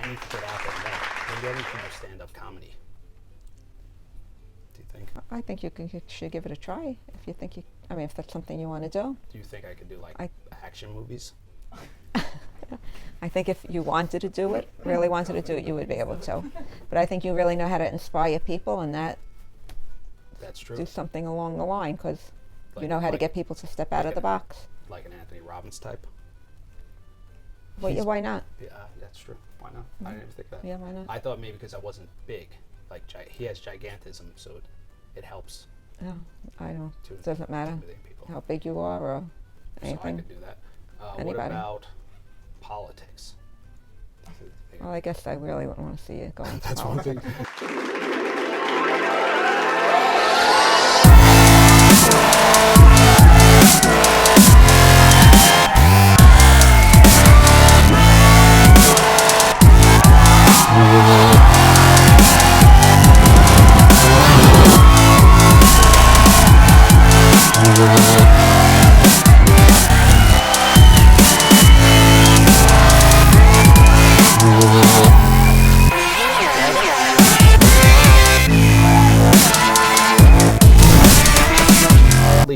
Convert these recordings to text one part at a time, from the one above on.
need to put out there more. Maybe I need to do stand-up comedy. Do you think? I think you should give it a try if you think if that's something you want to do. Do you think I could do action movies? I think if you wanted to do it, really wanted to do it, you would be able to. But I think you really know how to inspire people, and that's true. Do something along the line, because you know how to get people to step out of the box. Like an Anthony Robbins type? Well, yeah, why not? Yeah, that's true. Why not? I didn't even think that. Yeah, why not? I thought maybe because I wasn't big. Like, he has gigantism, so it helps. No, I don't. It doesn't matter how big you are or anything. So I could do that. What about politics? Well, I guess I really wouldn't want to see you go into That's politics. one thing.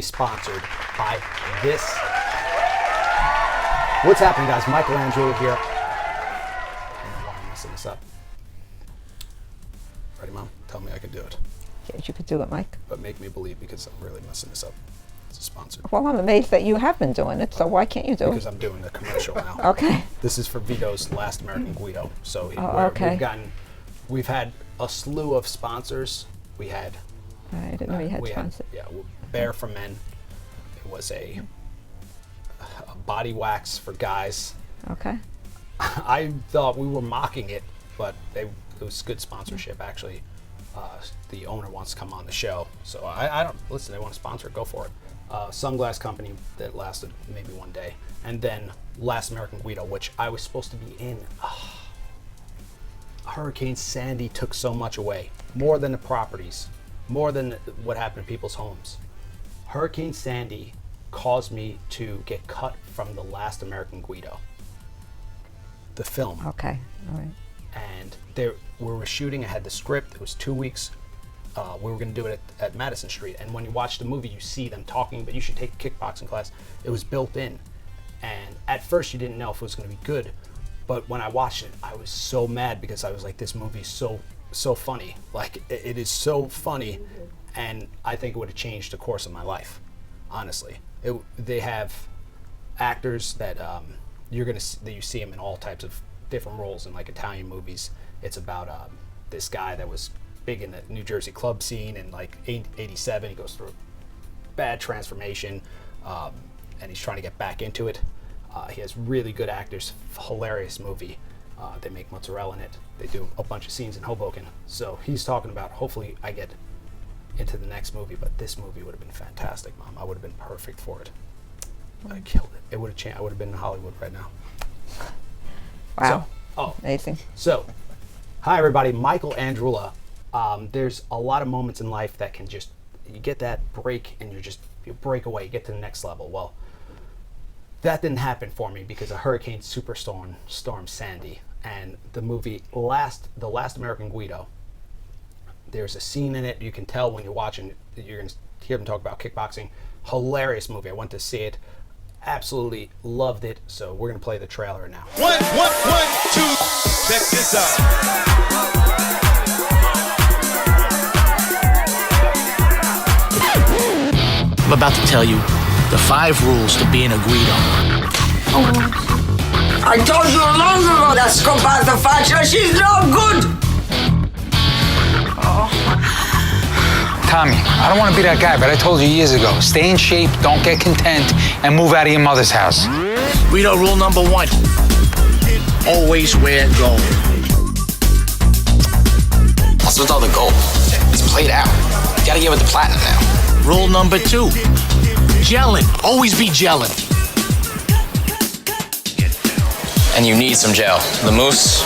Sponsored by this. What's happening, guys? Michael Andreula here. I don't know why I'm messing this up. Ready, Mom? Tell me I can do it. Yes, you could do it, Mike. But make me believe, because I'm really messing this up. It's a sponsor. Well, I'm amazed that you have been doing it, so why can't you do it? Because I'm doing the commercial now. Okay. This is for Vito's Last American Guido. So we've had a slew of sponsors. We had. I didn't know you had sponsors. Bear for Men. It was a body wax for guys. Okay. I thought we were mocking it, but it was good sponsorship, actually. The owner wants to come on the show, so I don't listen. They want to sponsor it, go for it. Sunglass company that lasted maybe one day, and then Last American Guido, which I was supposed to be in. Hurricane Sandy took so much away, more than the properties, more than what happened in people's homes. Hurricane Sandy caused me to get cut from the Last American Guido, the film. Okay, all right. And we were shooting. I had the script. It was 2 weeks. We were going to do it at Madison Street. And when you watch the movie, you see them talking, but you should take a kickboxing class. It was built in. And at first, you didn't know if it was going to be good. But when I watched it, I was so mad because I was like, this movie is so funny. Like, it is so funny. And I think it would have changed the course of my life, honestly. They have actors that that you see them in all types of different roles in like Italian movies. It's about this guy that was big in the New Jersey club scene in like '87. He goes through a bad transformation, and he's trying to get back into it. He has really good actors. Hilarious movie. They make mozzarella in it. They do a bunch of scenes in Hoboken. So he's talking about, hopefully I get into the next movie, but this movie would have been fantastic, Mom. I would have been perfect for it. I killed it. It would have changed. I would have been in Hollywood right now. Wow. So, amazing. So, hi everybody, Michael Andreula. There's a lot of moments in life that can just, you get that break and you break away, you get to the next level. Well, that didn't happen for me because of Hurricane Superstorm Sandy, and the movie The Last American Guido. There's a scene in it, you can tell when you're watching, you're going to hear them talk about kickboxing. Hilarious movie. I went to see it. Absolutely loved it. So we're going to play the trailer now. One, two. Check this out. I'm about to tell you the 5 rules to being a Guido. I told you long ago that Scopata Faccia, she's no good. Tommy, I don't want to be that guy, but I told you years ago, stay in shape, don't get content, and move out of your mother's house. Guido rule number 1, always wear gold. What's with all the gold? It's played out. You gotta get with the platinum now. Rule number 2, gelling, always be gelling. And you need some gel. The mousse,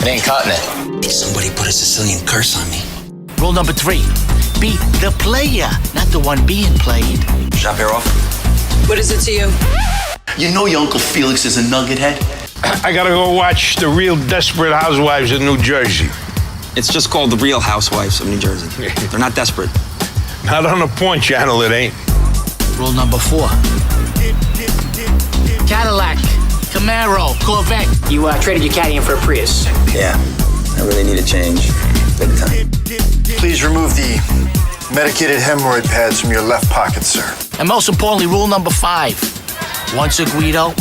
it ain't cutting it. Somebody put a Sicilian curse on me. Rule number 3, be the player, not the one being played. Shop here off. What is it to you? You know your Uncle Felix is a nugget head? I gotta go watch The Real Desperate Housewives of New Jersey. It's just called The Real Housewives of New Jersey. They're not desperate. Not on the Porn Channel, it ain't. Rule number 4. Cadillac, Camaro, Corvette. You traded your caddy in for a Prius. Yeah, I really need a change. Big time. Please remove the medicated hemorrhoid pads from your left pocket, sir. And most importantly, rule number 5. Once a Guido,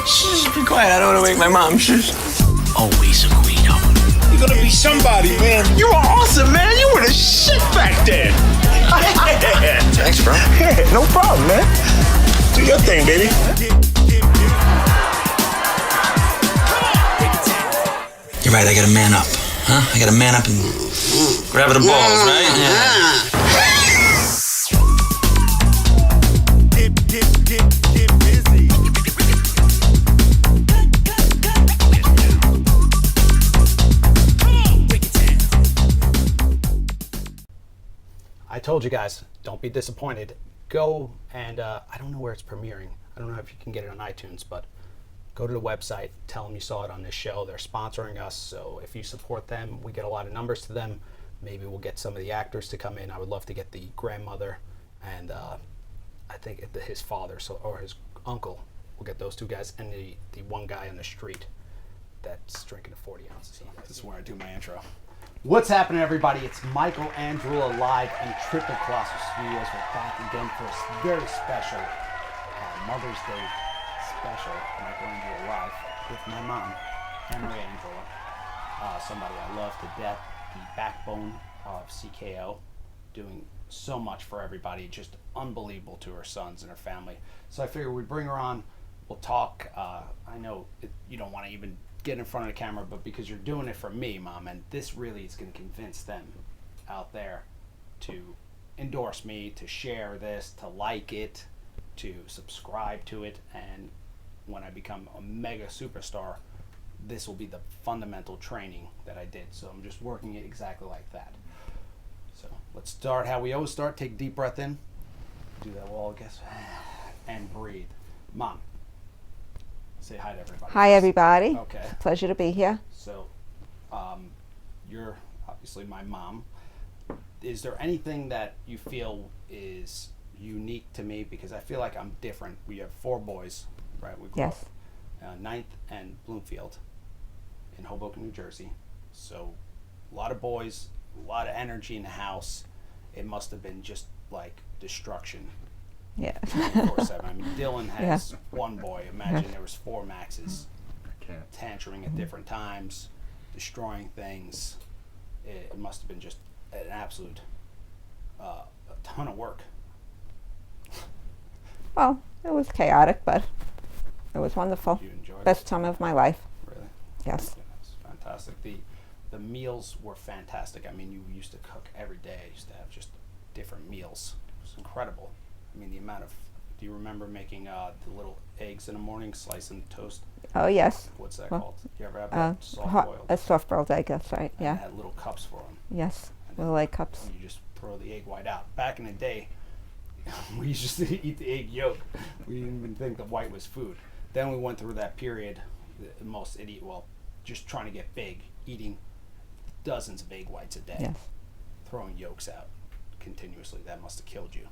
Shh, be quiet. I don't want to wake my mom. Shh. always a Guido. You're gonna be somebody, man. You were awesome, man. You were the shit back then. Thanks, bro. No problem, man. Do your thing, baby. You're right, I gotta man up. Huh? I gotta man up and grab the balls, right? Yeah. I told you guys, don't be disappointed. Go and I don't know where it's premiering. I don't know if you can get it on iTunes, but go to the website, tell them you saw it on this show. They're sponsoring us, so if you support them, we get a lot of numbers to them. Maybe we'll get some of the actors to come in. I would love to get the grandmother and I think his father, or his uncle. We'll get those 2 guys and the one guy on the street that's drinking a 40 ounces. This is where I do my intro. What's happening, everybody? It's Michael Andreula live in Triple Colossus Studios. We're back again for a very special Mother's Day special. Michael Andreula live with my mom, Henry Andreula, somebody I love to death, the backbone of CKO, doing so much for everybody, just unbelievable to her sons and her family. So I figured we'd bring her on. We'll talk. I know you don't want to even get in front of the camera, but because you're doing it for me, Mom, and this really is going to convince them out there to endorse me, to share this, to like it, to subscribe to it, and when I become a mega superstar, this will be the fundamental training that I did. So I'm just working it exactly like that. So let's start how we always start. Take a deep breath in. Do that wall, I guess. And breathe. Mom, say hi to everybody. Hi, everybody. Okay. Pleasure to be here. So, you're obviously my mom. Is there anything that you feel is unique to me? Because I feel like I'm different. We have 4 boys, right? We grew Yes. up 9th and Bloomfield in Hoboken, New Jersey. So, a lot of boys, a lot of energy in the house. It must have been just like destruction. Yeah. 24/7. I mean, Dylan has 1 boy. Imagine there was 4 Maxes, tantruming at different times, destroying things. It must have been just an absolute a ton of work. Well, it was chaotic, but it was wonderful. You enjoyed Best it? time of my life. Really? Yes. Yeah, it's fantastic. The meals were fantastic. I mean, you used to cook every day. You used to have just different meals. It was incredible. I mean, the amount of. Do you remember making the little eggs in the morning, slicing toast? Oh, yes. What's that Well, called? You ever have that? Soft boiled. A soft-boiled egg, that's right, And yeah. had little cups for them. Yes, And little egg cups. You just throw the egg white out. Back in the day, we used to eat the egg yolk. We didn't even think the white was food. Then we went through that period, the most idiot, just trying to get big, eating dozens of egg whites a day, Yes. throwing yolks out continuously. That must have killed you.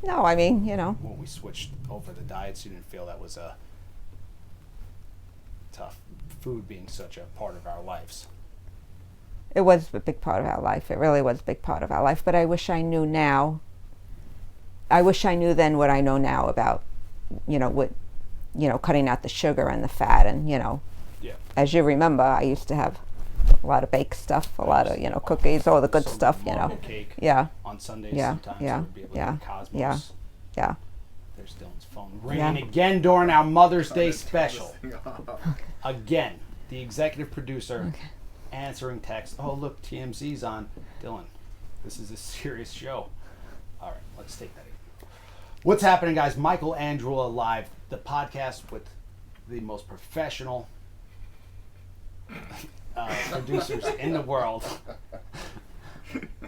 No, I mean, you know, When we switched over the diets, you didn't feel that was a tough, food being such a part of our lives. it was a big part of our life. It really was a big part of our life. But I wish I knew now. I wish I knew then what I know now about, cutting out the sugar and the fat. And, Yeah. as you remember, I used to have a lot of baked stuff, a lot of, cookies, all the good Some stuff, marble cake Yeah. on Sundays Yeah, sometimes. yeah, There would be a little yeah, Cosmos. yeah. Yeah. There's Dylan's phone ringing Yeah. again during our Mother's Day special. Again, the executive producer answering text. Oh, look, TMZ's on. Dylan, this is a serious show. All right, let's take that in. What's happening, guys? Michael Andreula Live, the podcast with the most professional producers in the world.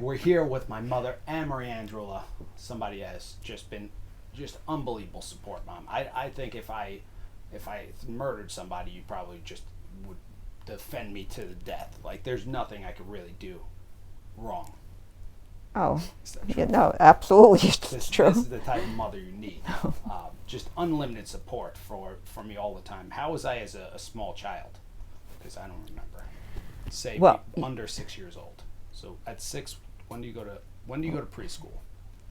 We're here with my mother, Anne-Marie Andreula. Somebody has just been just unbelievable support, Mom. I think if I murdered somebody, you probably just would defend me to the death. Like, there's nothing I could really do wrong. Oh, Is that true? yeah, no, absolutely, it's This true. is the type of mother you need. Just unlimited support for me all the time. How was I as a small child? Because I don't remember. Say Well, under 6 years old. So at 6, when do you go to preschool,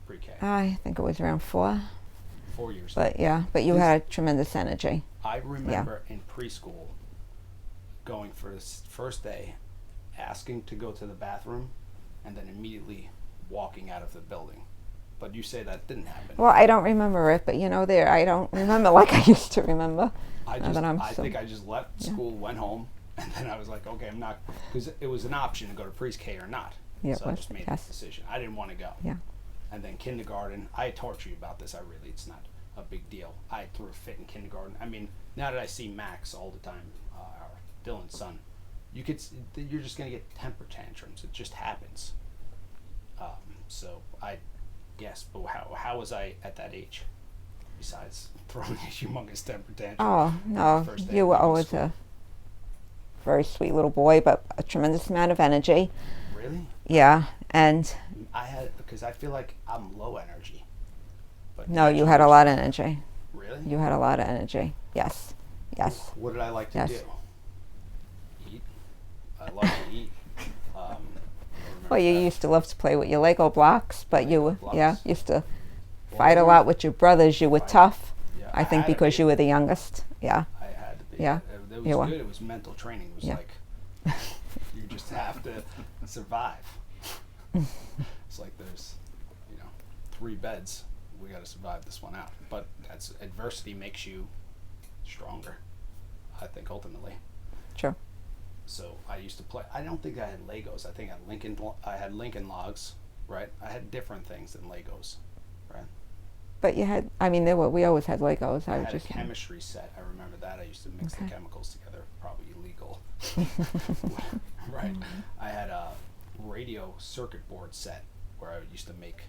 pre-K? I think it was around 4. 4 years old. But yeah, but you had tremendous energy. I remember in preschool going for this first day, asking to go to the bathroom, and then immediately walking out of the building. But you say that didn't happen. Well, I don't remember it, but I don't remember like I used to remember. I think I just left school, went home, and then I was like, okay, I'm not, because it was an option to go to pre-K or not. Yeah, so it I was, just made yes. the decision. I didn't want to go. Yeah. And then kindergarten, I taught you about this. It's not a big deal. I threw a fit in kindergarten. I mean, now that I see Max all the time, Dylan's son, you're just gonna get temper tantrums. It just happens. So I guess, but how was I at that age? Besides throwing a humongous temper tantrum. Oh, no, First day you of were leaving always school. a very sweet little boy, but a tremendous amount of energy. Really? Yeah, and Because I feel like I'm low energy. But no, you had a lot of energy. Really? You had a lot of energy. Yes, yes. What did I like to Yes. do? Eat. I love to eat. I remember Well, you that. used to love to play with your Lego blocks, but you were, Blocks. used to Well, fight a lot with your brothers. You were Fight. tough. Yeah, I think had to because be. you were the youngest. Yeah. I had to be. Yeah, It was you were. good. It was mental training. It was Yeah. like you just have to survive. It's like there's, 3 beds. We got to survive this one out. But that's adversity makes you stronger. I think ultimately. Sure. So I used to play. I don't think I had Legos. I think I had Lincoln Logs, right? I had different things than Legos, right? But you had, we always had Legos. I was had just a chemistry set. I remember that. I used to mix the Okay. chemicals together. Probably illegal. Right. I had a radio circuit board set where I used to make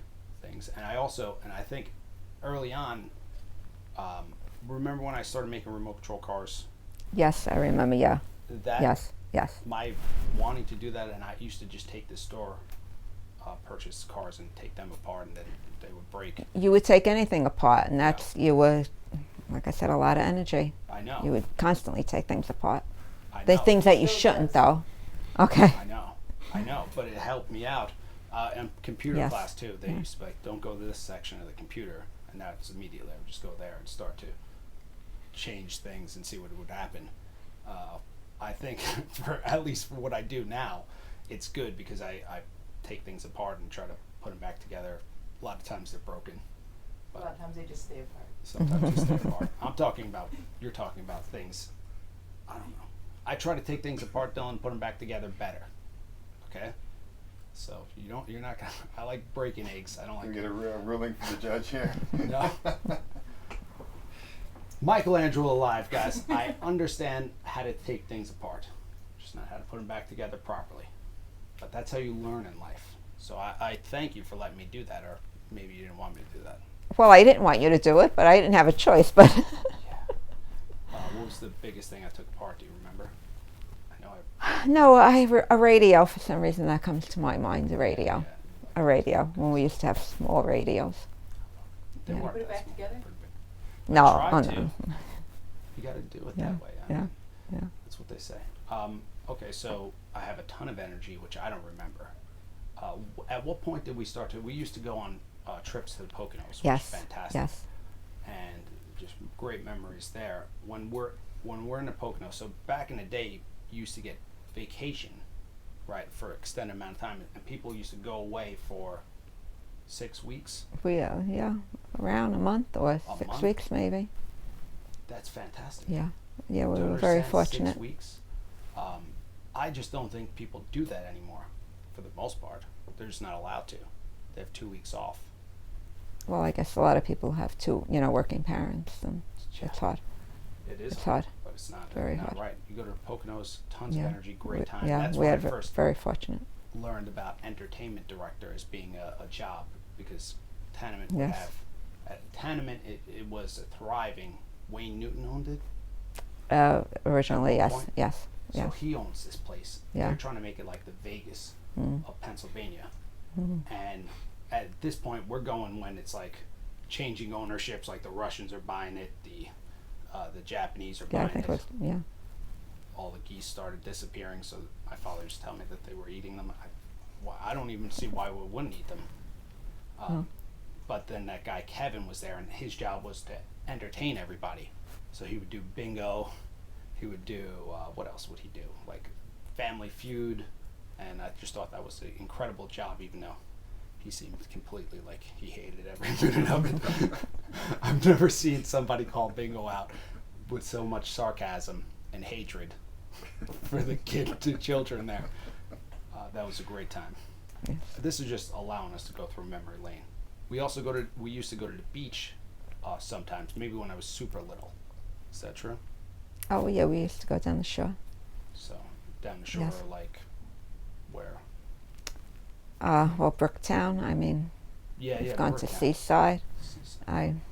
things. And I think early on, remember when I started making remote control cars? Yes, I remember, yeah. That Yes, yes. my wanting to do that, and I used to just take the store, purchase cars and take them apart, and then they would break. You would take anything apart, and you were, like I said, a lot of energy. I know. You would constantly take things apart. I The know. things that you shouldn't, though. Okay. I know, but it helped me out. And computer Yes. class too. They Yeah. used to be like, don't go to this section of the computer, and now it's immediately I would just go there and start to change things and see what would happen. I think at least for what I do now, it's good because I take things apart and try to put them back together. A lot of times they're broken. A lot of times they just stay apart. Sometimes just stay apart. You're talking about things, I don't know. I try to take things apart, Dylan, and put them back together better. Okay? So you're not gonna, I like breaking eggs. I don't like We get a ruling from the judge here. No. Michelangelo Live, guys. I understand how to take things apart, just not how to put them back together properly. But that's how you learn in life. So I thank you for letting me do that, or maybe you didn't want me to do that. Well, I didn't want you to do it, but I didn't have a choice. But What was the biggest thing I took apart? Do you remember? I know no, a radio. For some reason, that comes to my mind. A radio. A radio. When we used to have small radios. They Yeah. weren't Put it that back small. together? Pretty big. No, I tried oh, to. no. You got to do it Yeah, that way. yeah, yeah. That's what they say. Okay, so I have a ton of energy, which I don't remember. At what point did we start to? We used to go on trips to the Poconos, which Yes. is fantastic. Yes. And just great memories there. When we're in the Poconos, so back in the day, you used to get vacation, right, for extended amount of time, and people used to go away for 6 weeks. Yeah, around a month or A 6 month? weeks maybe. That's fantastic. Yeah, we Do you were very understand fortunate. 6 weeks. I just don't think people do that anymore. For the most part, they're just not allowed to. They have 2 weeks off. Well, I guess a lot of people have two, working parents, and it's hard. It is It's hard, hard. but it's not Very not hard. right. You go to Poconos, tons Yeah. of energy, great time. Yeah, That's we when I had first very fortunate. learned about entertainment director as being a job, because Tenement would Yes. have At Tenement, it was a thriving. Wayne Newton owned it. Originally, At yes, one point? yes, So yes. he owns this place. Yeah. They're trying to make it like the Vegas of Pennsylvania. Mm-hmm. And at this point, we're going when it's like changing ownerships. Like the Russians are buying it, the Japanese are Yeah, I buying think it. it was, yeah. All the geese started disappearing. So my father just told me that they were eating them. I don't even see why we wouldn't eat them. But then that guy Kevin was there, and his job was to entertain everybody. So he would do bingo. He would do what else would he do? Like Family Feud, and I just thought that was an incredible job, even though he seemed completely like he hated every minute of it. I've never seen somebody call bingo out with so much sarcasm and hatred for the children there. That was a great time. Yes. This is just allowing us to go through memory lane. We used to go to the beach sometimes, maybe when I was super little. Is that true? Oh, yeah, we used to go down the shore. So down the shore, Yes. like where? Well, Brooktown, I mean, Yeah, we've yeah. gone to Brooktown. Seaside.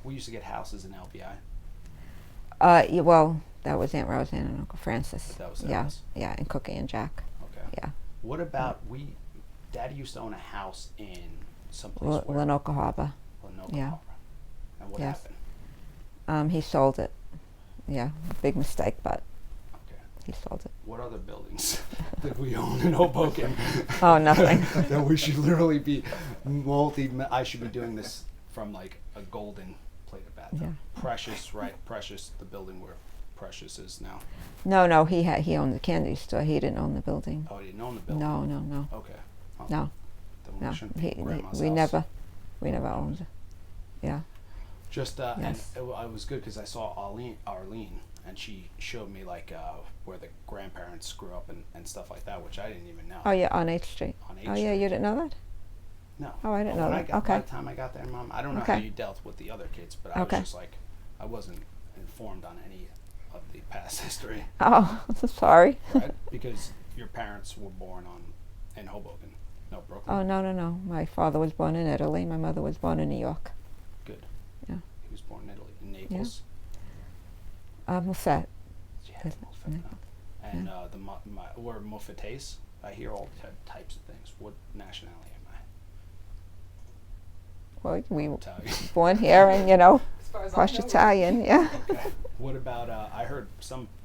We used to get houses in LBI. Yeah, well, that was Aunt Roseanne and Uncle Francis. But that was their Yeah, house. yeah, and Cookie and Jack. Okay. Yeah. What about Daddy used to own a house in someplace where? Lenoka Harbor. Lenoka Yeah. Harbor. And what Yes. happened? He sold it. Yeah, big mistake, but Okay. he sold it. What other buildings that we own in Hoboken? Oh, nothing. That we should literally be I should be doing this from like a golden plated bathroom. Yeah. Precious, right? Precious, the building where Precious is now. No, he owned the candy store. He didn't own the building. Oh, he didn't own the building? No. Okay. Well, No, then we no. shouldn't be at Grandma's We house. never owned it. Yeah. Just Yes. and it was good because I saw Arlene, and she showed me like where the grandparents grew up and stuff like that, which I didn't even know. Oh, yeah, on 8th Street. On 8th Oh, yeah, Street. you didn't know that? No. Oh, I didn't But know when that. By Okay. the time I got there, Mom, I don't know how Okay. you dealt with the other kids, but I Okay. was just like, I wasn't informed on any of the past history, Oh, sorry. right? Because your parents were born in Hoboken, no, Brooklyn. Oh, no. My father was born in Italy. My mother was born in New York. Good. Yeah. He was born in Italy, in Naples. Muffet. Yeah, Yes, Moffat, Naples. and we're Moffates. I hear all types of things. What nationality am Well, we were Italian. born here and, you know, As far as I Posh know. Italian, yeah. I? Okay. What about? I heard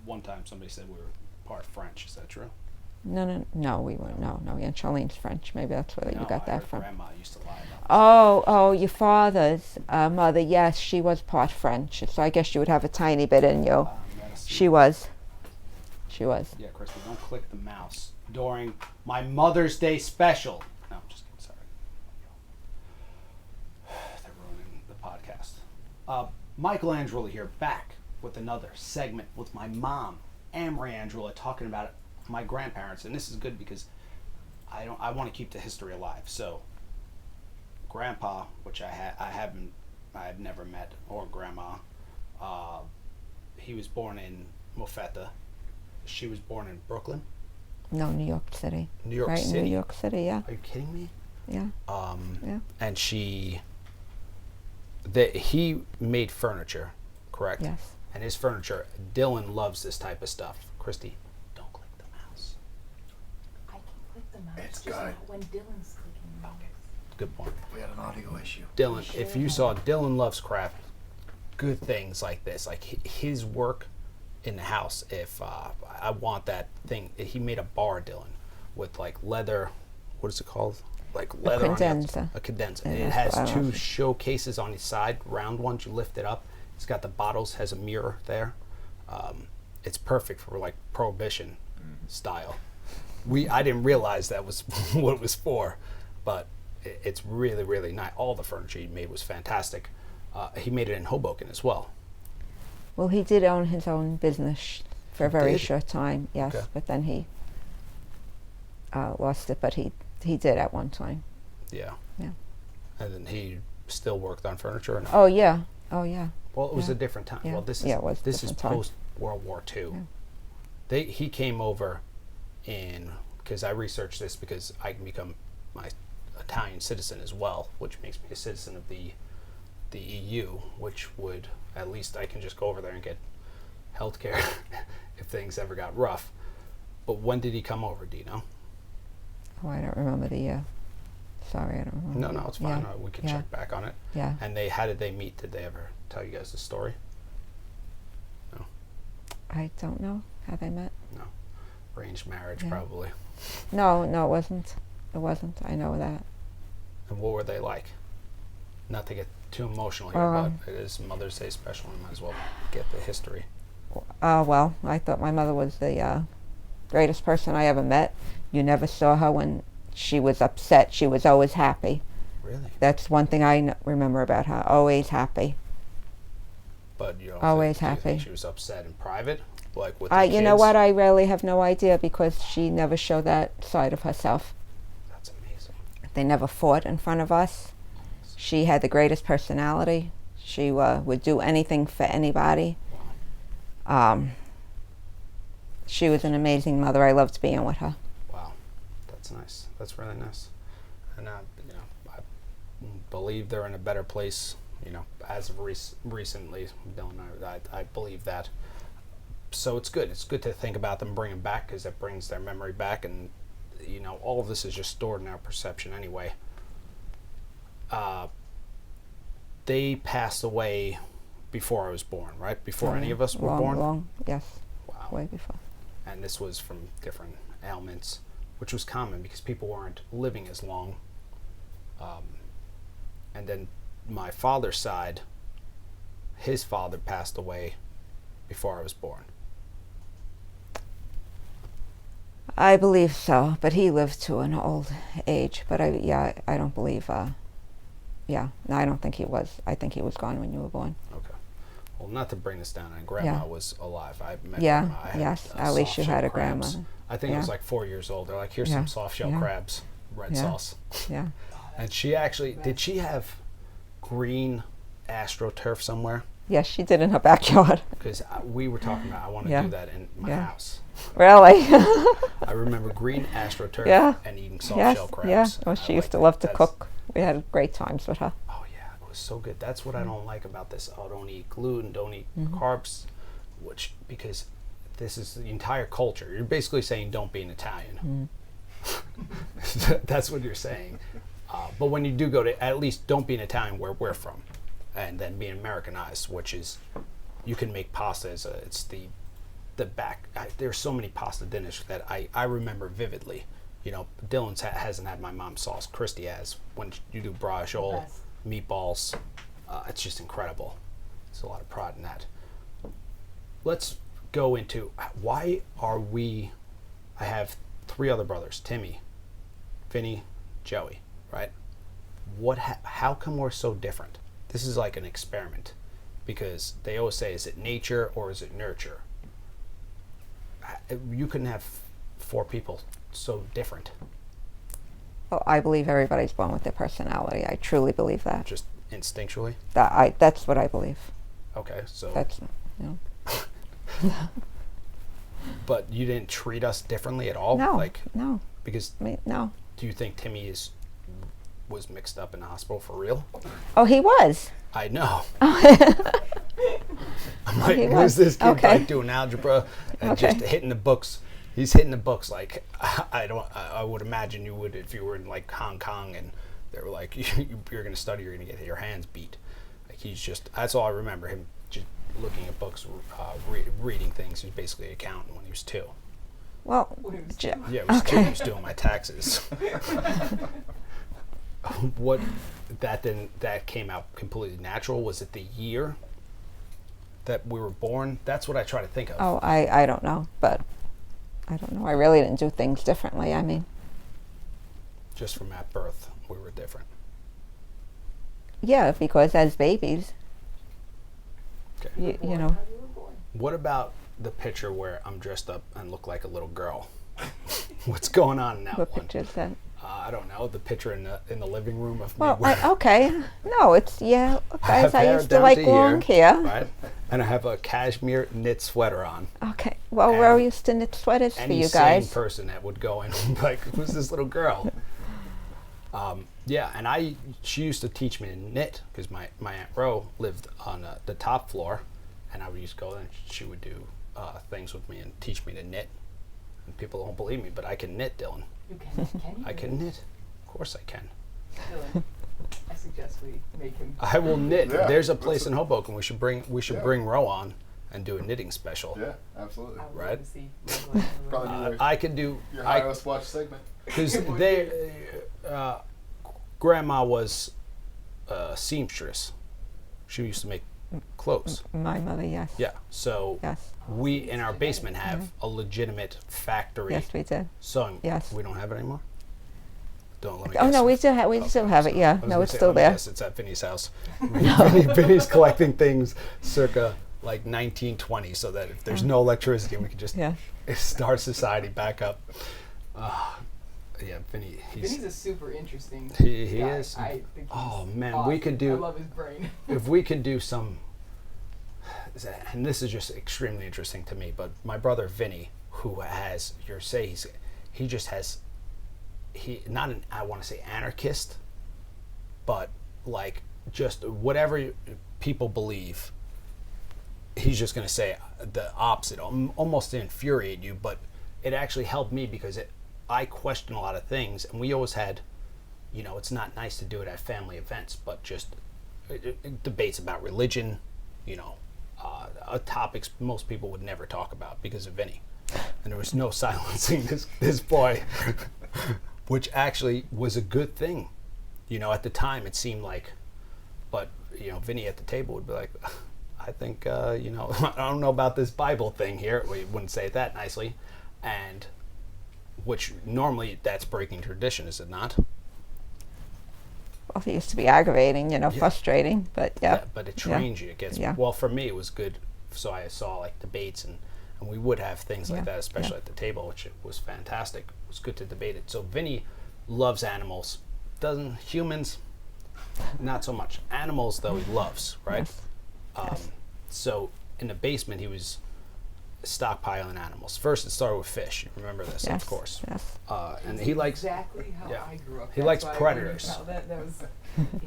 one time somebody said we were part French. Is that true? No, we weren't. No, Aunt Charlene's French. Maybe that's where you got I that heard from. Grandma used to lie about. Oh, your father's mother, yes, she was part French. So I guess you would have a tiny bit in you. She was. Yeah, Christy, don't click the mouse during my Mother's Day special. No, I'm just kidding. Sorry. They're ruining the podcast. Michael Andreula here, back with another segment with my mom, Amory Andreula, talking about my grandparents, and this is good because I want to keep the history alive. So, Grandpa, which I've never met, or Grandma, he was born in Moffetta. She was born in Brooklyn. No, New York City. New York right, City? New York City, yeah. Are you kidding me? Yeah. Yeah. And he made furniture, correct? Yes. And his furniture, Dylan loves this type of stuff. Christy, don't click the mouse. I can click the mouse. It's just good. not when Dylan's clicking the mouse. Good point. We had an audio issue. Dylan, if you saw Dylan loves craft, good things like this, like his work in the house. If I want that thing, he made a bar, Dylan, with like leather. What is it called? Like leather. Condenser. A condenser. Yeah, It that's has what I two love. showcases on each side, round ones. You lift it up. It's got the bottles. Has a mirror there. It's perfect for like Prohibition style. I didn't realize that was what it was for, but it's really, really nice. All the furniture he made was fantastic. He made it in Hoboken as well. Well, he did own his own business for a very did? short time, yes, Okay. but then he lost it, but he did at one time. Yeah. Yeah. And then he still worked on furniture. Or no? Oh, yeah. Oh, yeah. Well, it was yeah. a different time. Yeah. Well, this is Yeah, it was a this is different time. post World War II. He came over because I researched this because I can become my Italian citizen as well, which makes me a citizen of the the EU, which would, at least I can just go over there and get health care if things ever got rough. But when did he come over, do you know? Oh, I don't remember the year. Sorry, I don't remember. No, it's fine. Yeah. We can check back on it. Yeah. And how did they meet? Did they ever tell you guys the story? No. I don't know how they met. No. Arranged marriage, probably. No, it wasn't. It wasn't. I know that. And what were they like? Not to get too emotional here, but it is Mother's Day special, and might as well get the history. Well, I thought my mother was the greatest person I ever met. You never saw her when she was upset. She was always happy. Really? That's one thing I remember about her. Always happy. But you don't always think, happy. Do you think she was upset in private, like with the kids? You know what? I really have no idea because she never showed that side of herself. That's amazing. They never fought in front of us. She had the greatest personality. She would do anything for anybody. She was an amazing mother. I loved being with her. Wow, that's nice. That's really nice. And I believe they're in a better place. As of recently, I believe that. So it's good. It's good to think about them bringing back because it brings their memory back, and all of this is just stored in our perception anyway. They passed away before I was born, right? Before any of us were born? Yes. Wow. Way before. And this was from different ailments, which was common because people weren't living as long. And then my father's side, his father passed away before I was born. I believe so, but he lived to an old age. But I don't believe. No, I don't think he was. I think he was gone when you were born. Okay. Well, not to bring this down, and Grandma was alive. I met Yeah. Grandma. I had, Yes. At least you had a crabs. grandmother. I think I was like 4 years old. They're like, here's some soft shell crabs, red sauce. Yeah. And she actually, did she have green AstroTurf somewhere? Yes, she did in her backyard. Because we were talking about, I want to do that in my house. Really? I remember green AstroTurf and eating soft shell crabs. Yeah. Well, she used to love to cook. We had great times with her. Oh yeah, it was so good. That's what I don't like about this. Oh, don't eat gluten, don't eat carbs, because this is the entire culture. You're basically saying don't be an Italian. That's what you're saying. But when you do go to, at least don't be an Italian where we're from, and then be Americanized, which is, you can make pasta as it's the back. There's so many pasta dinners that I remember vividly. Dylan hasn't had my mom's sauce. Christy has. When you do braciole, meatballs, it's just incredible. There's a lot of pride in that. Let's go into why are we. I have 3 other brothers: Timmy, Vinny, Joey. Right? How come we're so different? This is like an experiment, because they always say, is it nature or is it nurture? You couldn't have 4 people so different. Well, I believe everybody's born with their personality. I truly believe that. Just instinctually? That's what I believe. Okay, so. That's, But you didn't treat us differently at all? No, no. Because. No. Do you think Timmy was mixed up in the hospital for real? Oh, he was. I know. I'm like, who's this kid like doing algebra and just hitting the books? He's hitting the books like I would imagine you would if you were in like Hong Kong and they were like, you're going to study, you're going to get your hands beat. Like that's all I remember, him just looking at books, reading things. He was basically an accountant when he was 2. Well, yeah, it was 2. He was doing my taxes. That came out completely natural? Was it the year that we were born? That's what I try to think of. Oh, I don't know, but I don't know. I really didn't do things differently. I mean, just from at birth, we were different. Yeah, because as babies, okay. you know. What about the picture where I'm dressed up and look like a little girl? What's going on in that what one? What picture is that? I don't know. The picture in the living room of me. Well, okay. No, it's guys. I used to like long hair. Right. And I have a cashmere knit sweater on. Okay. Well, we're used to knit sweaters for you guys. Any sane person that would go in and be like, who's this little girl? Yeah, and she used to teach me to knit because my Aunt Ro lived on the top floor, and I would used to go there and she would do things with me and teach me to knit. And people don't believe me, but I can knit, Dylan. You can you? I can knit. Of course I can. Dylan, I suggest we make him. I will knit. Yeah, There's a place in Hoboken we should bring Ro on and do a knitting special. Yeah, absolutely. I would Right? love to see Probably I could do your highest watch segment. because they grandma was a seamstress. She used to make clothes. My mother, yes. Yeah, so Yes. we in our basement have a legitimate factory Yes, we did. sewing. Yes. We don't have it anymore. Don't let me Oh guess. no, we still have. We Okay, still have it. Yeah. I was No, gonna it's say, still let me there. guess, it's at Vinny's house. Vinny's collecting things circa like 1920, so that if there's no electricity, we can just Yeah. start society back up. Yeah, Vinny. Vinny's a super interesting He guy. is. I think he's Oh man, awesome. we could do. I love his brain. If we could do some, and this is just extremely interesting to me, but my brother Vinny, who has, he just has, not an, I want to say anarchist, but like just whatever people believe, he's just going to say the opposite, almost to infuriate you, but it actually helped me because I question a lot of things, and we always had, it's not nice to do it at family events, but just debates about religion, topics most people would never talk about because of Vinny. And there was no silencing this boy, which actually was a good thing. At the time it seemed like, but, Vinny at the table would be like, I think, I don't know about this Bible thing here. We wouldn't say it that nicely. And which normally that's breaking tradition, is it not? Well, it used to be aggravating, frustrating, but yeah. But it trains you. It gets well. For me, it was good. So I saw like debates, and we would have things like that, especially at the table, which was fantastic. It was good to debate it. So Vinny loves animals. Doesn't humans? Not so much. Animals, though, he loves, right? Yes. So in the basement, he was stockpiling animals. First, it started with fish. You remember this, Yes. of course. Yes. And he likes. Exactly how yeah. I grew up. He That's likes why I predators. remember how that was.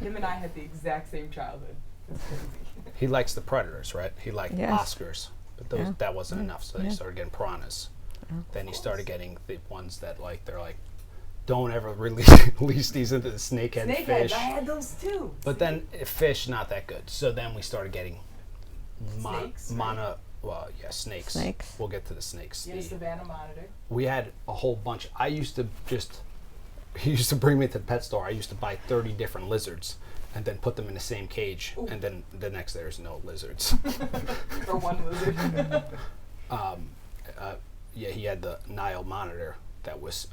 Him and I had the exact same childhood. It's crazy. He likes the predators, right? He liked Yes. Oscars, but that wasn't enough. So he started getting piranhas. Then he started getting the ones that they're like, don't ever release these into the snakehead fish. Snakeheads, I had those too. But then fish, not that good. So then we started getting Snakes, snakes. Snakes. We'll get to the snakes. You had a Savannah monitor. We had a whole bunch. He used to bring me to the pet store. I used to buy 30 different lizards and then put them in the same cage. Ooh. And then the next day there's no lizards. Or one lizard. He had the Nile monitor that was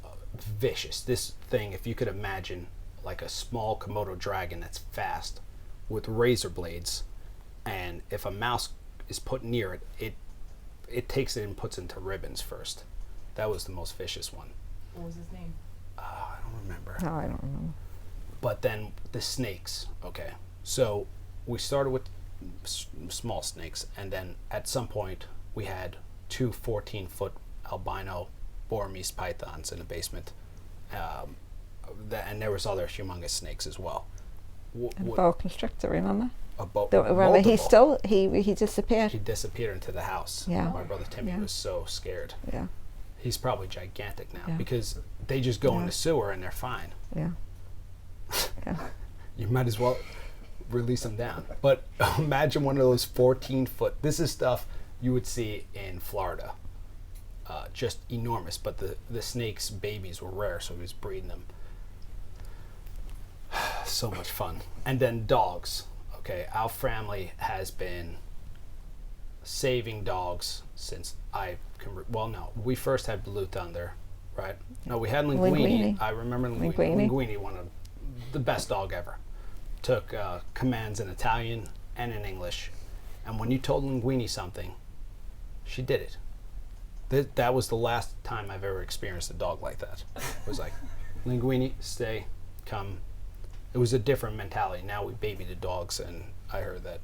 vicious. This thing, if you could imagine, like a small Komodo dragon that's fast with razor blades, and if a mouse is put near it, it takes it and puts it into ribbons first. That was the most vicious one. What was his name? I don't remember. No, I don't remember. But then the snakes. Okay, so we started with small snakes, and then at some point we had 2 14-foot albino Burmese pythons in the basement, and there was other humongous snakes as well. And boa constrictor, remember? Remember, he disappeared. He disappeared into the house. Yeah. My brother Timmy was so scared. Yeah. He's probably gigantic now Yeah. because they just go in the sewer and they're fine. Yeah. Yeah. You might as well release them down. But imagine one of those 14-foot. This is stuff you would see in Florida. Just enormous. But the snake's babies were rare, so he was breeding them. So much fun. And then dogs. Okay, our family has been saving dogs since we first had Blue Thunder, right? No, we had Linguini. I remember Linguini. Linguini, one of the best dog ever. Took commands in Italian and in English, and when you told Linguini something, she did it. That was the last time I've ever experienced a dog like that. It was like, Linguini, stay, come. It was a different mentality. Now we baby the dogs, and I heard that,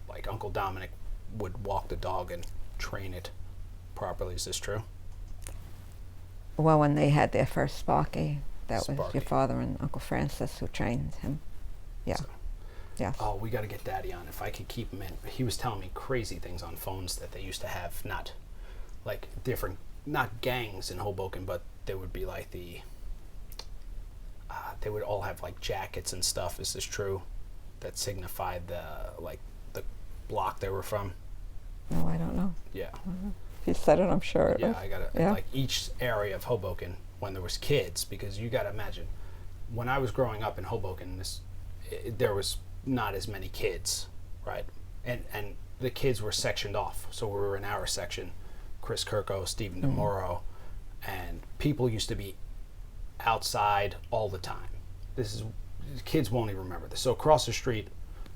like Uncle Dominic would walk the dog and train it properly. Is this true? Well, when they had their first Sparky, That was Sparky. your father and Uncle Francis who trained him. Yeah. So- Yes. Oh, we got to get Daddy on. If I could keep him in. He was telling me crazy things on phones that they used to have, not like different, not gangs in Hoboken, but there would be like they would all have like jackets and stuff. Is this true? That signified the block they were from. No, I don't know. Yeah. If you said it, I'm sure it Yeah, was. I got to, like each area of Hoboken when there was kids, because you got to imagine, when I was growing up in Hoboken, there was not as many kids, right? And the kids were sectioned off. So we were in our section, Chris Kirko, Stephen DeMoro, and people used to be outside all the time. Kids won't even remember this. So across the street,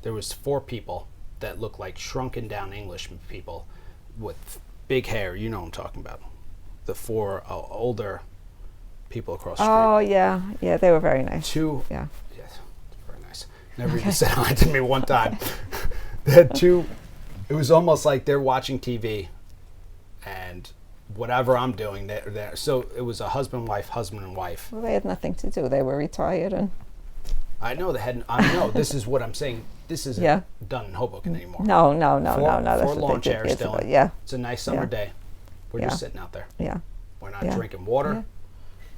there was 4 people that looked like shrunken down English people with big hair. You know what I'm talking about. The 4 older people across the street. Oh, yeah. Yeah, they were very nice. 2. Yeah. Yes, very nice. Never even said hi to me one time. They had 2. It was almost like they're watching TV, and whatever I'm doing, they're there. So it was a husband and wife. Well, they had nothing to do. They were retired and... I know they hadn't. I know this is what I'm saying. This isn't done in Hoboken anymore. No. That's 4 what lawn they did chairs years still. ago. Yeah. It's a nice summer day. We're just sitting out there. Yeah. We're not drinking water.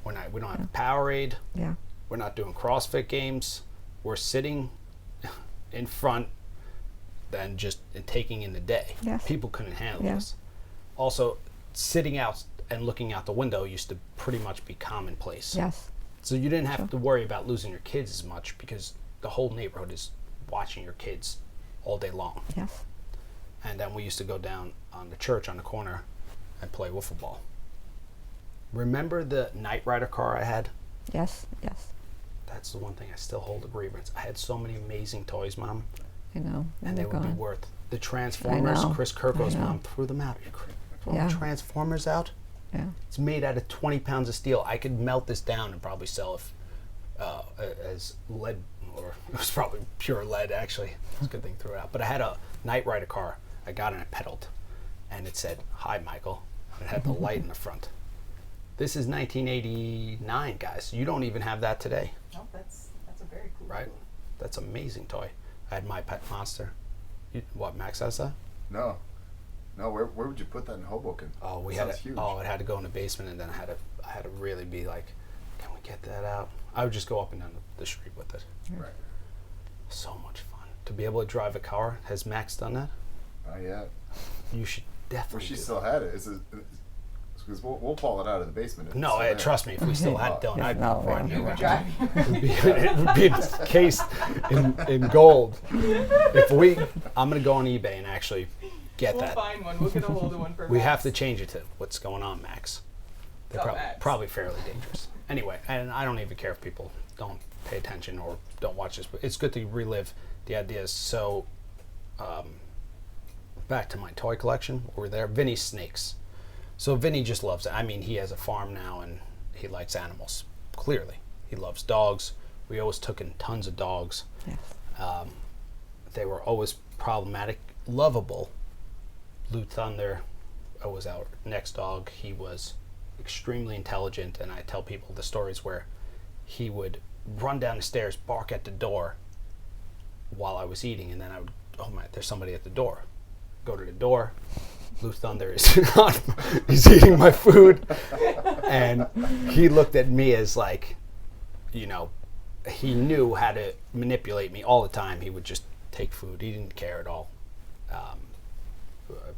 Yeah. We don't have Powerade. Yeah. We're not doing CrossFit games. We're sitting in front and just taking in the day. Yes. People couldn't handle this. Also, sitting out and looking out the window used to pretty much be commonplace. Yes. So you didn't have to worry about losing your kids as much because the whole neighborhood is watching your kids all day long. Yes. And then we used to go down on the church on the corner and play wiffle ball. Remember the Knight Rider car I had? Yes. That's the one thing I still hold a grievance. I had so many amazing toys, Mom. I know. And they would be gone. worth the Transformers. know. Chris Kirko's I know. mom threw them out. Throw Yeah. Transformers out? Yeah. It's made out of 20 pounds of steel. I could melt this down and probably sell it as lead, or it was probably pure lead, actually. It's a good thing to throw it out. But I had a Knight Rider car. I got it and I pedaled. And it said, "Hi, Michael." It had the light in the front. This is 1989, guys. You don't even have that today. Oh, that's a very cool. Right? That's an amazing toy. I had My Pet Monster. What, Max has that? No. Where would you put that in Hoboken? Oh, we That had sounds it. huge. Oh, it had to go in the basement, and then I had to really be like, "Can we get that out?" I would just go up and down the street with it. Right. So much fun to be able to drive a car. Has Max done that? Not yet. You should definitely. Well, she do still had it. Because we'll pull it out of the basement. if that. it's No, still there. trust me. If we still had Dylan, I'd No, run no. you You would around. drive. It would be encased in gold. I'm gonna go on eBay and actually get We'll that. find one. We'll get a hold of one for We Max. have to change it to "What's going on, Max?" They're Oh, Max. probably fairly dangerous. Anyway, and I don't even care if people don't pay attention or don't watch this, but it's good to relive the ideas. So, back to my toy collection. We're there. Vinny's snakes. So Vinny just loves it. I mean, he has a farm now and he likes animals. Clearly, he loves dogs. We always took in tons of dogs. Yes. They were always problematic, lovable. Blue Thunder was our next dog. He was extremely intelligent, and I tell people the stories where he would run down the stairs, bark at the door while I was eating, and then I would, "Oh my, there's somebody at the door." Go to the door. Blue Thunder is he's eating my food, and he looked at me as like, he knew how to manipulate me all the time. He would just take food. He didn't care at all.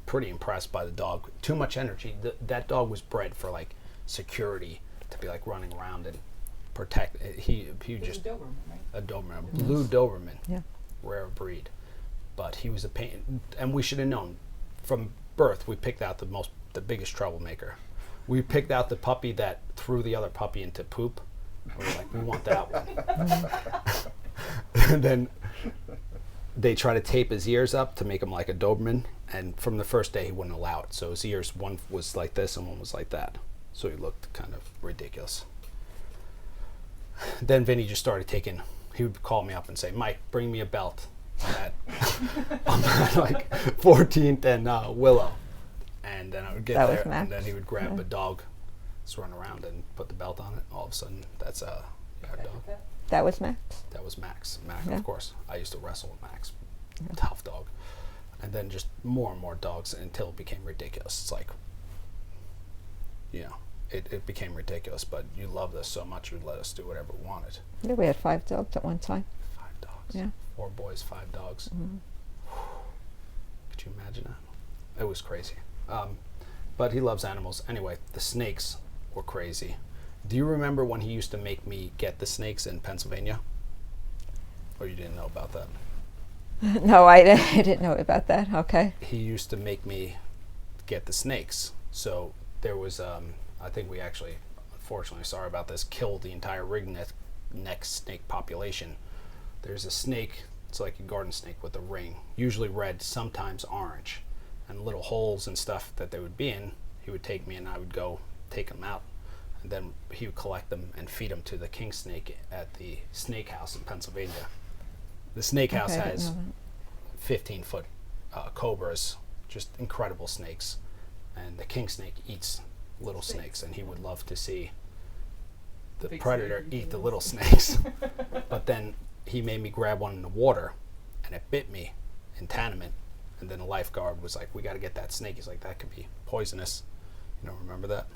Pretty impressed by the dog. Too much energy. That dog was bred for like security, to be like running around and protect. He just a Doberman, right? a Doberman, blue Doberman, Yeah. rare breed. But he was a pain, and we should have known from birth. We picked out the biggest troublemaker. We picked out the puppy that threw the other puppy into poop. We were like, we want that one. And then they try to tape his ears up to make him like a Doberman, and from the first day he wouldn't allow it. So his ears, one was like this and one was like that. So he looked kind of ridiculous. Then Vinny just started he would call me up and say, "Mike, bring me a belt." I'm at like 14th and Willow. And then I would get That was there, Max. and then he would grab a dog just run around and put the belt on it. All of a sudden, that's a yard dog. That was Max. That was Max. Max, Yeah. of course. I used to wrestle with Max. Tough dog. And then just more and more dogs until it became ridiculous. It's like, you know, it became ridiculous, but you loved us so much you'd let us do whatever we wanted. Yeah, we had 5 dogs at one time. 5 dogs. Yeah. 4 boys, 5 dogs. Mm-hmm. Could you imagine that? It was crazy. But he loves animals. Anyway, the snakes were crazy. Do you remember when he used to make me get the snakes in Pennsylvania? Or you didn't know about that? No, I didn't know about that. Okay. He used to make me get the snakes. So there was, I think we actually, unfortunately, sorry about this, killed the entire ringneck snake population. There's a snake, it's like a garden snake with a ring, usually red, sometimes orange, and little holes and stuff that they would be in. He would take me and I would go take them out. And then he would collect them and feed them to the king snake at the snake house in Pennsylvania. The snake house has 15-foot cobras, just incredible snakes. And the king snake eats little snakes, and he would love to see the predator eat the little snakes. But then he made me grab one in the water, and it bit me in Taniment. And then the lifeguard was like, "We got to get that snake." He's like, "That could be poisonous." You don't remember that?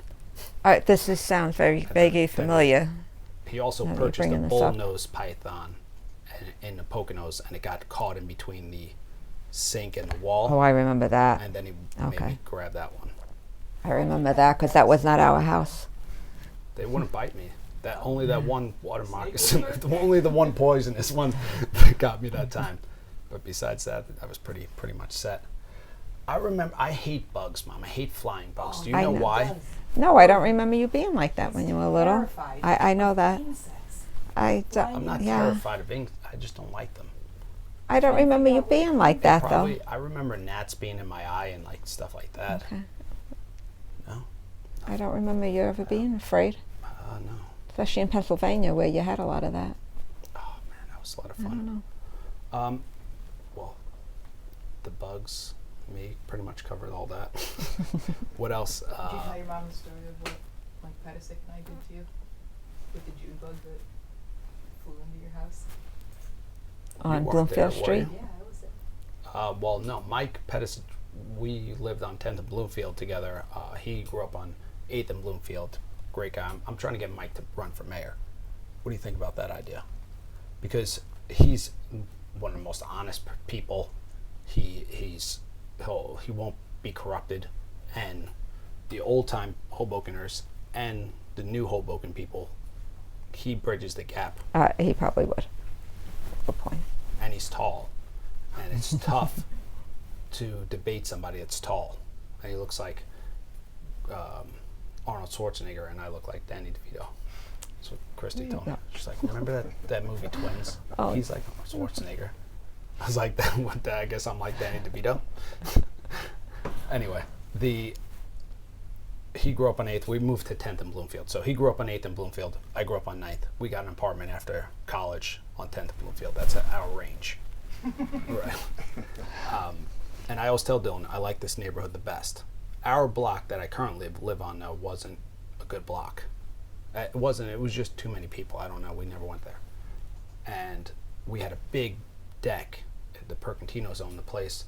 All right, this sounds very vaguely familiar. He also purchased a bullnose python in the Poconos, and it got caught in between the sink and the wall. Oh, I remember that. And then he made me grab that one. I remember that because that was not our house. They wouldn't bite me. Only that one water moccasin, only the one poisonous one that got me that time. But besides that, I was pretty much set. I remember, I hate bugs, Mom. I hate flying bugs. Do you know why? No, I don't remember you being like that when you were little. I know that. I'm not terrified of insects. I just don't like them. I don't remember you being like that, though. I remember gnats being in my eye and like stuff like that. Okay. No? I don't remember you ever being afraid. No. Especially in Pennsylvania where you had a lot of that. Oh, man, that was a lot of fun. I don't know. Well, the bugs, me, pretty much covered all that. What else? Did you tell your mom the story of what Mike Petisick and I did to you? With the June bug that flew into your house? On Bloomfield Street? Yeah, I was there. Well, no, Mike Pettis, we lived on 10th and Bloomfield together. He grew up on 8th and Bloomfield. Great guy. I'm trying to get Mike to run for mayor. What do you think about that idea? Because he's one of the most honest people. He won't be corrupted, and the old time Hobokeners and the new Hoboken people, he bridges the gap. He probably would. Good point. And he's tall, and it's tough to debate somebody that's tall. And he looks like Arnold Schwarzenegger, and I look like Danny DeVito. That's what Christy told me. She's like, "Remember that movie Twins?" Oh. He's like Schwarzenegger. I was like, I guess I'm like Danny DeVito. Anyway, he grew up on 8th. We moved to 10th and Bloomfield. So he grew up on 8th and Bloomfield. I grew up on 9th. We got an apartment after college on 10th and Bloomfield. That's our range. Right. And I always tell Dylan, I like this neighborhood the best. Our block that I currently live on now wasn't a good block. It wasn't. It was just too many people. I don't know. We never went there. And we had a big deck. The Percentinos owned the place.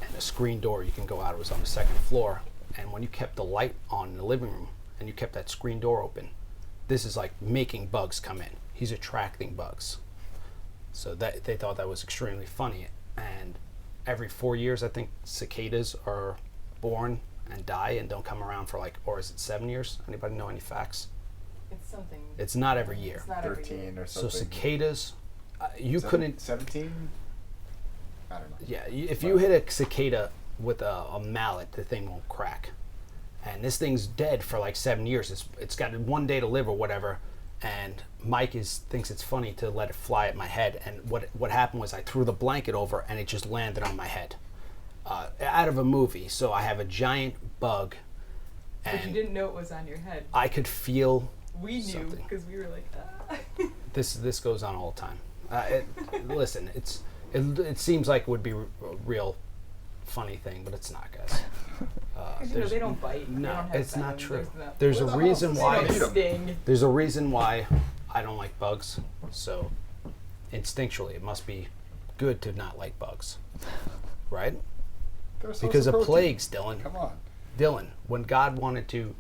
And a screen door, you can go out. It was on the 2nd floor. And when you kept the light on in the living room and you kept that screen door open, this is like making bugs come in. He's attracting bugs. So that they thought that was extremely funny. And every 4 years, I think cicadas are born and die and don't come around for or is it 7 years? Anybody know any facts? It's something. It's not every year. It's not 13 every year. or something. So cicadas, you couldn't. 17? I don't know. Yeah, if you hit a cicada with a mallet, the thing won't crack. And this thing's dead for like 7 years. It's got 1 day to live or whatever. And Mike thinks it's funny to let it fly at my head. And what happened was I threw the blanket over and it just landed on my head. Out of a movie. So I have a giant bug. But you didn't know it was on your head. I could feel We knew something. because we were like, ah. This goes on all the time. Listen, it seems like it would be a real funny thing, but it's not, guys. They don't bite. They No, don't have it's not venom. true. no- There's a Well, reason they why. don't Sting. There's a reason why I don't like bugs. So, instinctually, it must be good to not like bugs, right? They're a source Because of protein. plagues, Dylan. Come on. Dylan, when God wanted to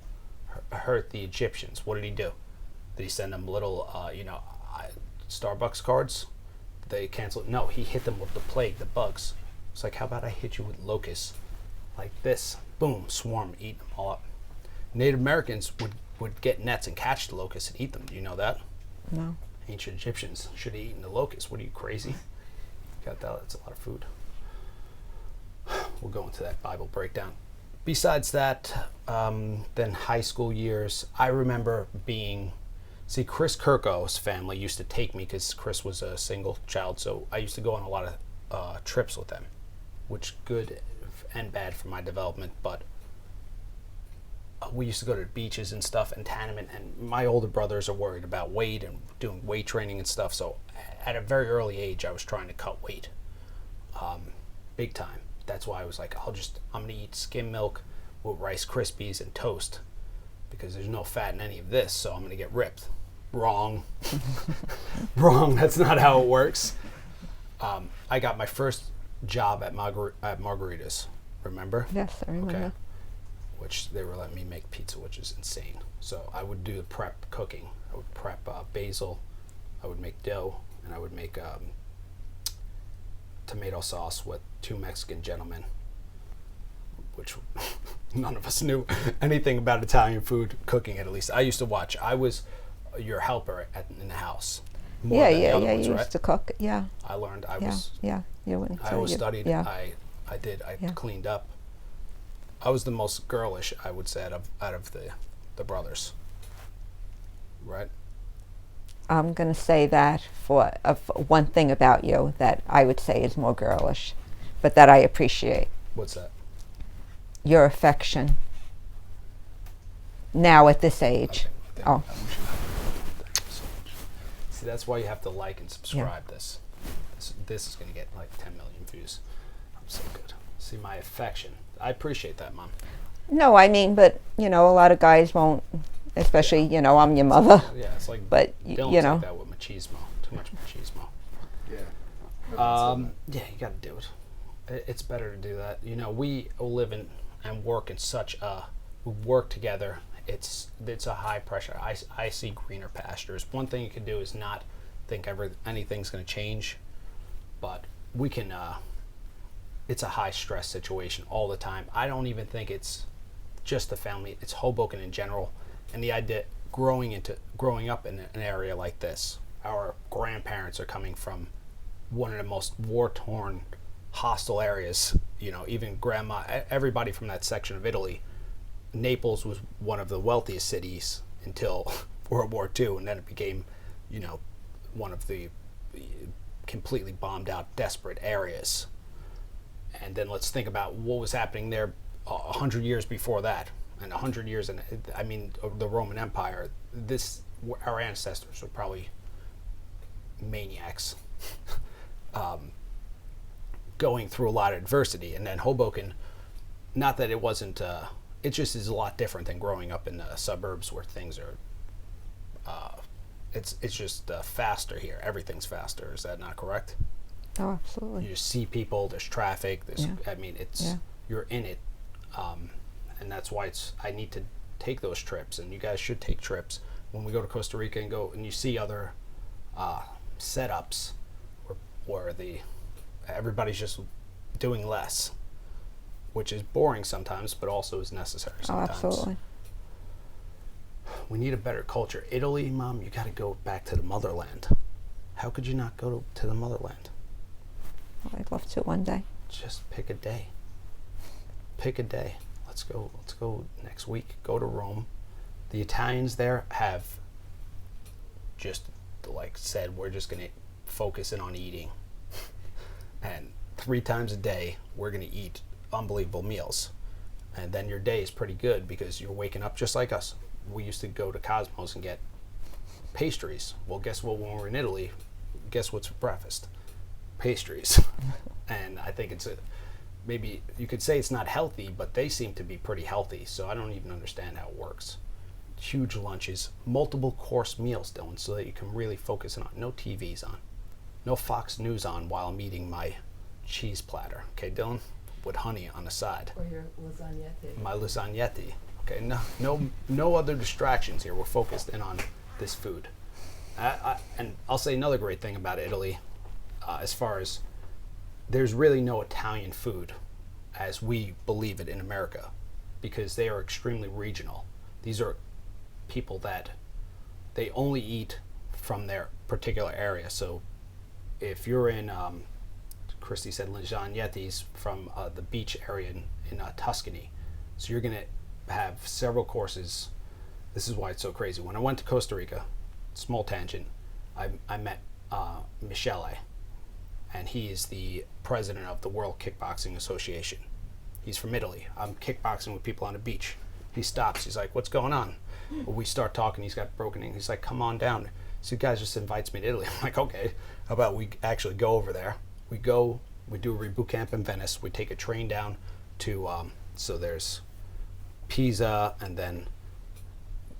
hurt the Egyptians, what did he do? Did he send them little, Starbucks cards? They canceled. No, he hit them with the plague, the bugs. It's like, how about I hit you with locusts, like this? Boom, swarm, eat them all up. Native Americans would get nets and catch the locusts and eat them. Do you know that? No. Ancient Egyptians should have eaten the locusts. What are you, crazy? Got that? That's a lot of food. We'll go into that Bible breakdown. Besides that, then high school years, I remember Chris Kirko's family used to take me because Chris was a single child, so I used to go on a lot of trips with them, which good and bad for my development, but we used to go to beaches and stuff and Tannement, and my older brothers are worried about weight and doing weight training and stuff, so at a very early age I was trying to cut weight, big time. That's why I was like, I'm gonna eat skim milk with Rice Krispies and toast because there's no fat in any of this, so I'm gonna get ripped. Wrong. Wrong, that's not how it works. I got my first job at Margarita's, remember? Yes, I remember. Okay. Which they were letting me make pizza, which is insane. So I would do the prep cooking. I would prep basil, I would make dough, and I would make tomato sauce with two Mexican gentlemen, which none of us knew anything about Italian food cooking. At least I used to watch. I was your helper in the house. More than the other ones, You right? used to cook. Yeah. I learned. I always studied. Yeah. I did. I Yeah. cleaned up. I was the most girlish, I would say, out of the brothers. Right? I'm going to say that for one thing about you that I would say is more girlish, but that I appreciate. What's that? Your affection. Now at this age. Thank Oh. you so much. See, that's why you have to like and subscribe this. This is going to get like 10 million views. I'm so good. See, my affection. I appreciate that, Mom. No, I mean, but, a lot of guys won't, especially, I'm your mother. Yeah, it's like, But, don't you know. take that with machismo. Too much machismo. Yeah. Yeah, you got to do it. It's better to do that. We live in and work in we work together. It's a high pressure. I see greener pastures. One thing you can do is not think anything's going to change, but we can. It's a high stress situation all the time. I don't even think it's just the family. It's Hoboken in general, and the idea growing up in an area like this. Our grandparents are coming from one of the most war-torn, hostile areas. Even grandma, everybody from that section of Italy. Naples was one of the wealthiest cities until World War II, and then it became, one of the completely bombed out, desperate areas. And then let's think about what was happening there 100 years before that, and 100 years, of the Roman Empire. Our ancestors were probably maniacs, going through a lot of adversity. And then Hoboken, not that it wasn't, it just is a lot different than growing up in the suburbs where things are, it's just faster here. Everything's faster. Is that not correct? Oh, absolutely. You just see people, there's traffic, Yeah. you're in it. And that's why I need to take those trips, and you guys should take trips when we go to Costa Rica and you see other setups where everybody's just doing less, which is boring sometimes, but also is necessary sometimes. Oh, absolutely. We need a better culture. Italy, Mom, you got to go back to the motherland. How could you not go to the motherland? Well, I'd love to one day. Just pick a day. Pick a day. Let's go next week. Go to Rome. The Italians there have just said, we're just going to focus in on eating. And 3 times a day, we're going to eat unbelievable meals. And then your day is pretty good because you're waking up just like us. We used to go to Cosmos and get pastries. Well, guess what? When we're in Italy, guess what's for breakfast? Pastries. And I think maybe you could say it's not healthy, but they seem to be pretty healthy. So I don't even understand how it works. Huge lunches, multiple course meals, Dylan, so that you can really focus on. No TVs on, no Fox News on while I'm eating my cheese platter. Okay, Dylan, with honey on the side. Or your lasagnette. My lasagnette. Okay, no other distractions here. We're focused in on this food. And I'll say another great thing about Italy, as far as there's really no Italian food as we believe it in America, because they are extremely regional. These are people that they only eat from their particular area. So if you're in, Christy said lasagnettes from the beach area in Tuscany, so you're going to have several courses. This is why it's so crazy. When I went to Costa Rica, small tangent, I met Michele, and he is the president of the World Kickboxing Association. He's from Italy. I'm kickboxing with people on the beach. He stops. He's like, "What's going on?" Well, we start talking. He's got broken English. He's like, "Come on down." So the guy just invites me to Italy. I'm like, "Okay, how about we actually go over there?" We go. We do a reboot camp in Venice. We take a train down to so there's Pisa, and then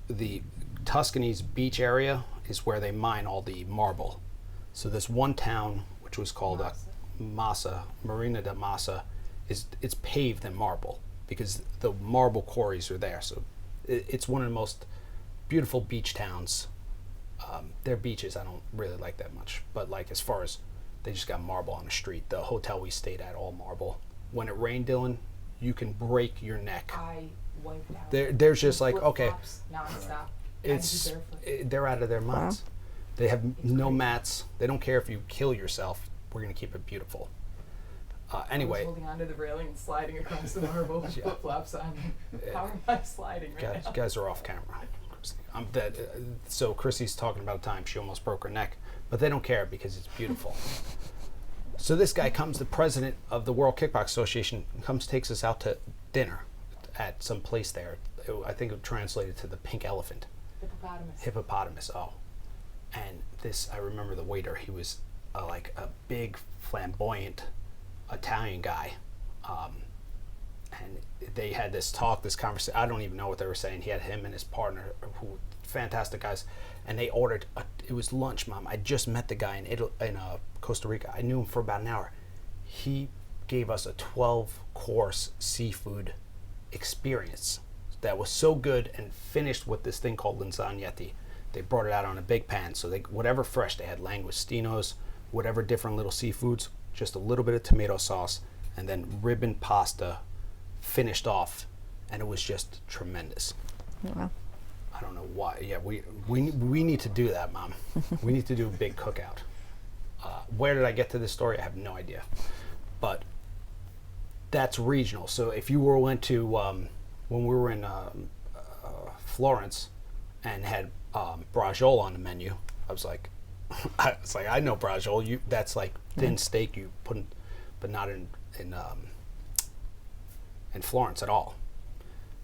the Tuscany's beach area is where they mine all the marble. So this one town, which was called Massa, Marina da Massa, it's paved in marble because the marble quarries are there. So it's one of the most beautiful beach towns. Their beaches I don't really like that much, but like as far as they just got marble on the street. The hotel we stayed at, all marble. When it rained, Dylan, you can break your neck. I wiped out. There's just like, okay, nonstop. they're out of their minds. Wow. They have no mats. They don't care if you kill yourself. We're gonna keep it beautiful. Anyway, I was holding onto the railing and sliding across the marble with flip flops on. How am I sliding right now? Guys are off camera. I'm dead. So Chrissy's talking about a time she almost broke her neck, but they don't care because it's beautiful. So this guy comes, the president of the World Kickbox Association, comes, takes us out to dinner at some place there. I think it translated to the Pink Elephant. Hippopotamus. Oh, and this, I remember the waiter. He was like a big, flamboyant Italian guy, and they had this talk, this conversation. I don't even know what they were saying. He had him and his partner, who fantastic guys, and they ordered. It was lunch, Mom. I just met the guy in Costa Rica. I knew him for about an hour. He gave us a 12-course seafood experience that was so good, and finished with this thing called lasagnette. They brought it out on a big pan, so they whatever fresh they had, langostinos, whatever different little seafoods, just a little bit of tomato sauce, and then ribbon pasta finished off, and it was just tremendous. Wow. I don't know why. Yeah, we need to do that, Mom. We need to do a big cookout. Where did I get to this story? I have no idea. But that's regional. So if you went to when we were in Florence and had braciole on the menu, I was like, I know braciole. That's like thin steak you put in, but not in Florence at all.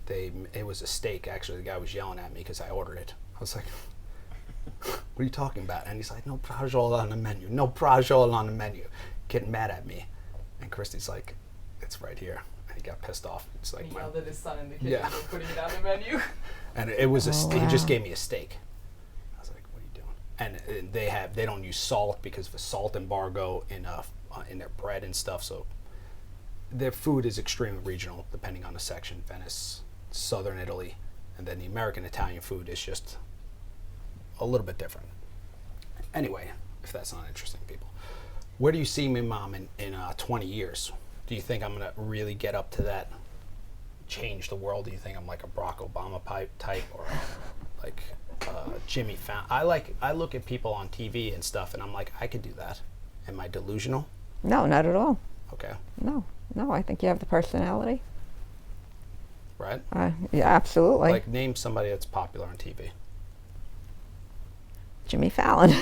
It was a steak. Actually, the guy was yelling at me because I ordered it. I was like, "What are you talking about?" And he's like, "No braciole on the menu. No braciole on the menu." Getting mad at me, and Christy's like, "It's right here." And he got pissed off. It's like, he yelled at his son in the kitchen for putting it on the menu. And it was he just gave me a steak. I was like, "What are you doing?" And they don't use salt because of a salt embargo in their bread and stuff. So their food is extremely regional, depending on the section. Venice, southern Italy, and then the American Italian food is just a little bit different. Anyway, if that's not interesting, people, where do you see me, Mom, in 20 years? Do you think I'm gonna really get up to that, change the world? Do you think I'm like a Barack Obama type, or like Jimmy Fallon? I look at people on TV and stuff, and I'm like, I could do that. Am I delusional? No, not at all. Okay. No, I think you have the personality. Right? Yeah, absolutely. Like, name somebody that's popular on TV. Jimmy Fallon.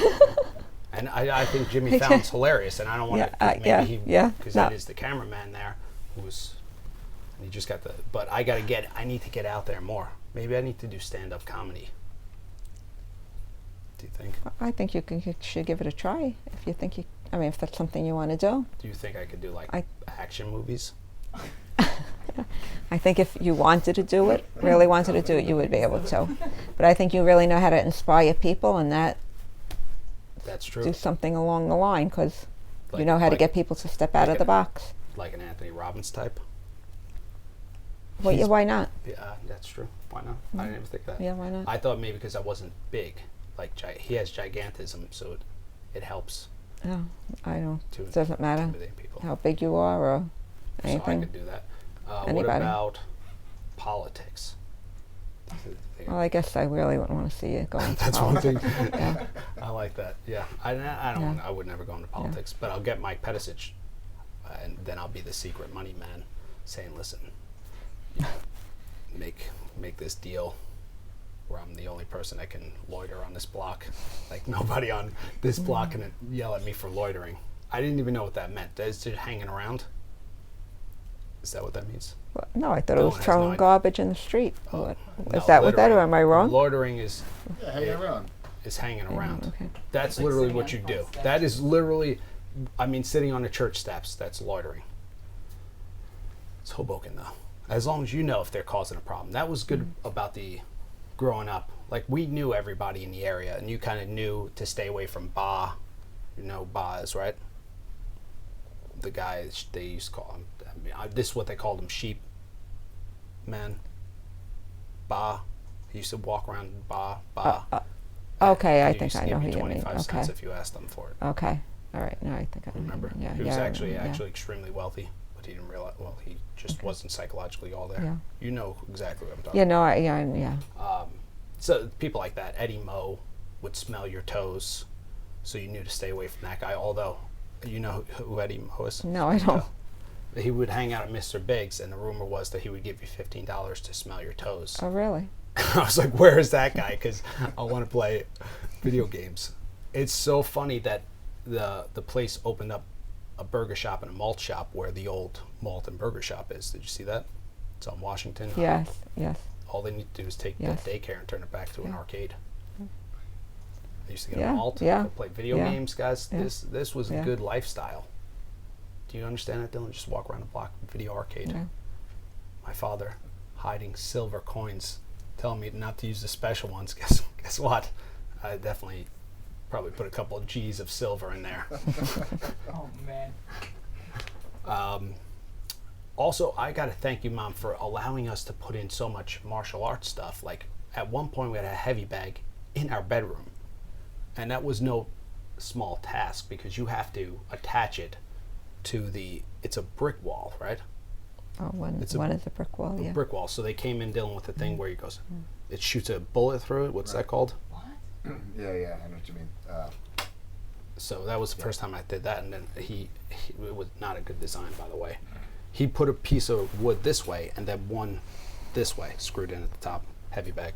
And I think Jimmy Fallon's hilarious, and I don't want to, because that is the cameraman there, and he just got but I need to get out there more. Maybe I need to do stand-up comedy. Do you think? I think you should give it a try if you think if that's something you want to do. Do you think I could do like action movies? I think if you wanted to do it, really wanted to do it, you would be able to. But I think you really know how to inspire people, and That's true. do something along the line, because you Like- know how to like- get people to step out of the box. Like an Anthony Robbins type. Well, yeah, why not? Yeah, that's true. Why not? I didn't even think of that. Yeah, why not? I thought maybe because I wasn't big, like he has gigantism, so it helps No, I don't. to It doesn't matter intimidate people. how big you are or So I anything. could do that. What Anybody. about politics? Well, I guess I really wouldn't want to see you go into That's one thing. politics. Yeah. I like that. Yeah, I don't. Yeah. I would never go into politics, but I'll get Mike Pedicic, and then I'll be the secret money man, saying, "Listen, you know, make this deal where I'm the only person that can loiter on this block. Like nobody on this block can yell at me for loitering." I didn't even know what that meant. Is it just hanging around? Is that what that means? Well, no, I thought it Dylan was has throwing no idea. garbage in the street. What? No, Is that what that, or am I wrong? Loitering is hanging around. is hanging around. Okay. That's Like literally sitting what on you front do. steps. That is literally, I mean, sitting on the church steps, that's loitering. It's Hoboken, though. As long as you know if they're causing a problem. That was good about the growing up. Like, we knew everybody in the area, and you kind of knew to stay away from Ba. You know Ba is, right? The guy they used to call him. I mean, this is what they called him, sheep man. Ba. He used to walk around Ba. Okay, I He think used to I give know me who you mean. 25 Okay. cents if you asked them for it. Okay. All right. No, I think I know. Remember? Yeah. He was yeah, I actually remember, yeah. actually extremely wealthy, but he didn't realize. Well, he just wasn't psychologically all there. Yeah. You know exactly what I'm talking Yeah. No. Yeah. So people like that, Eddie Moe would smell your toes, so you knew to stay away from that guy. Although, you know who Eddie Moe is? No, I don't. He would hang out at Mr. Biggs, and the rumor was that he would give you $15 to smell your toes. Oh, really? I was like, where is that guy? Because I want to play video games. It's so funny that the place opened up a burger shop and a malt shop where the old malt and burger shop is. Did you see that? It's on Washington. Yes. Yes. All they need to do is take Yes. that daycare and turn it back to an arcade. They used to get Yeah, a malt, yeah, go play video yeah, games, guys. yeah, This was a yeah. good lifestyle. Do you understand that, Dylan? Just walk around the block, video arcade. Yeah. My father hiding silver coins, telling me not to use the special ones. Guess what? I definitely probably put a couple of G's of silver in there. Oh man. Also, I got to thank you, Mom, for allowing us to put in so much martial arts stuff. Like, at one point, we had a heavy bag in our bedroom. And that was no small task because you have to attach it to it's a brick wall, right? Oh, one It's is a brick wall. Yeah. Brick wall. So they came in dealing with the thing where it shoots a bullet through it. What's that called? Yeah, I know what you mean. So that was the first time I did that, and then it was not a good design, by the way. He put a piece of wood this way, and then one this way, screwed in at the top, heavy bag.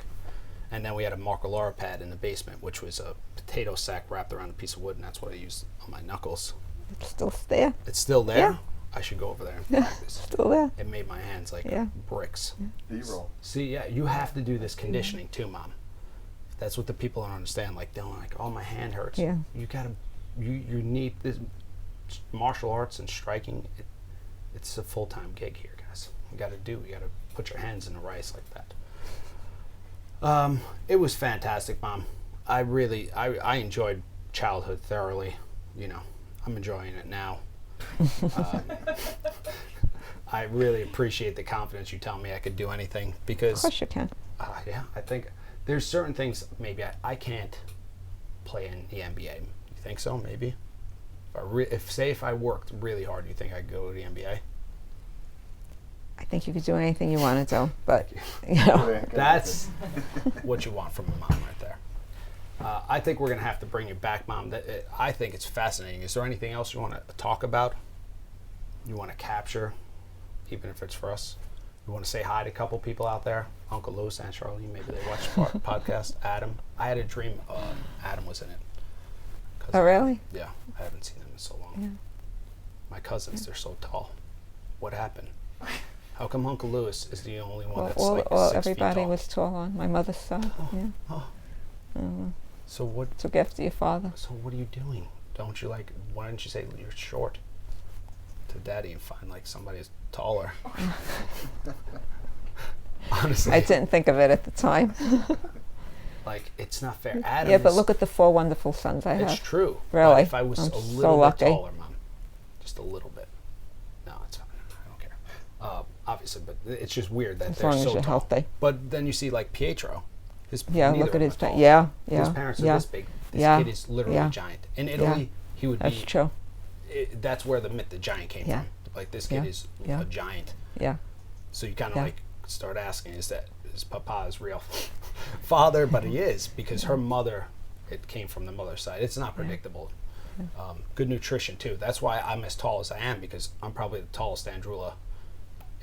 And then we had a Marcolora pad in the basement, which was a potato sack wrapped around a piece of wood, and that's what I used on my knuckles. It's still there. It's still there? Yeah. I should go over there and Yeah. practice. Still there. It made my hands like Yeah. bricks. B-roll. See, yeah, you have to do this conditioning too, Mom. That's what the people don't understand. Like, Dylan, like, oh, my hand hurts. Yeah. You gotta, you need this martial arts and striking. It's a full-time gig here, guys. You gotta put your hands in the rice like that. It was fantastic, Mom. I enjoyed childhood thoroughly. You know, I'm enjoying it now. I really appreciate the confidence you tell me I could do anything because. Of course you can. Yeah, I think there's certain things maybe I can't play in the NBA. You think so? Maybe. If I worked really hard, you think I could go to the NBA? I think you could do anything you want to do, but you know. That's what you want from a mom right there. I think we're gonna have to bring you back, Mom. I think it's fascinating. Is there anything else you want to talk about? You want to capture, even if it's for us? You want to say hi to a couple people out there? Uncle Louis, Aunt Charlie, maybe they watch the podcast. Adam. I had a dream Adam was in it. Oh, really? Yeah, I haven't seen him in so long. Yeah. My cousins, they're so tall. What happened? How come Uncle Louis is the only one Well, that's like 6 feet everybody tall? was tall on my mother's side. Yeah. So what? Took after your father. So what are you doing? Don't you like? Why didn't you say you're short? to Daddy and find like somebody who's taller. Honestly, I didn't think of it at the time. like it's not fair. Adam. Yeah, but look at the 4 wonderful sons I have. It's true. Really? But if I was I'm a so little bit lucky. taller, Mom, just a little bit. No, it's fine. I don't care. Obviously, but it's just weird that As they're long as so you're tall. healthy. But then you see like Pietro. His Yeah, neither look at of his them are tall. yeah. His parents are yeah. this big. This Yeah. kid is literally Yeah. a giant. In Italy, he would That's be. true. That's where the myth, the giant, came Yeah. from. Like this kid Yeah. is Yeah. a giant. Yeah. So you kind of Yeah. like start asking, is Papa's real father? But he is, because her mother, it came from the mother's side. It's not predictable. Good nutrition too. That's why I'm as tall as I am, because I'm probably the tallest Andreula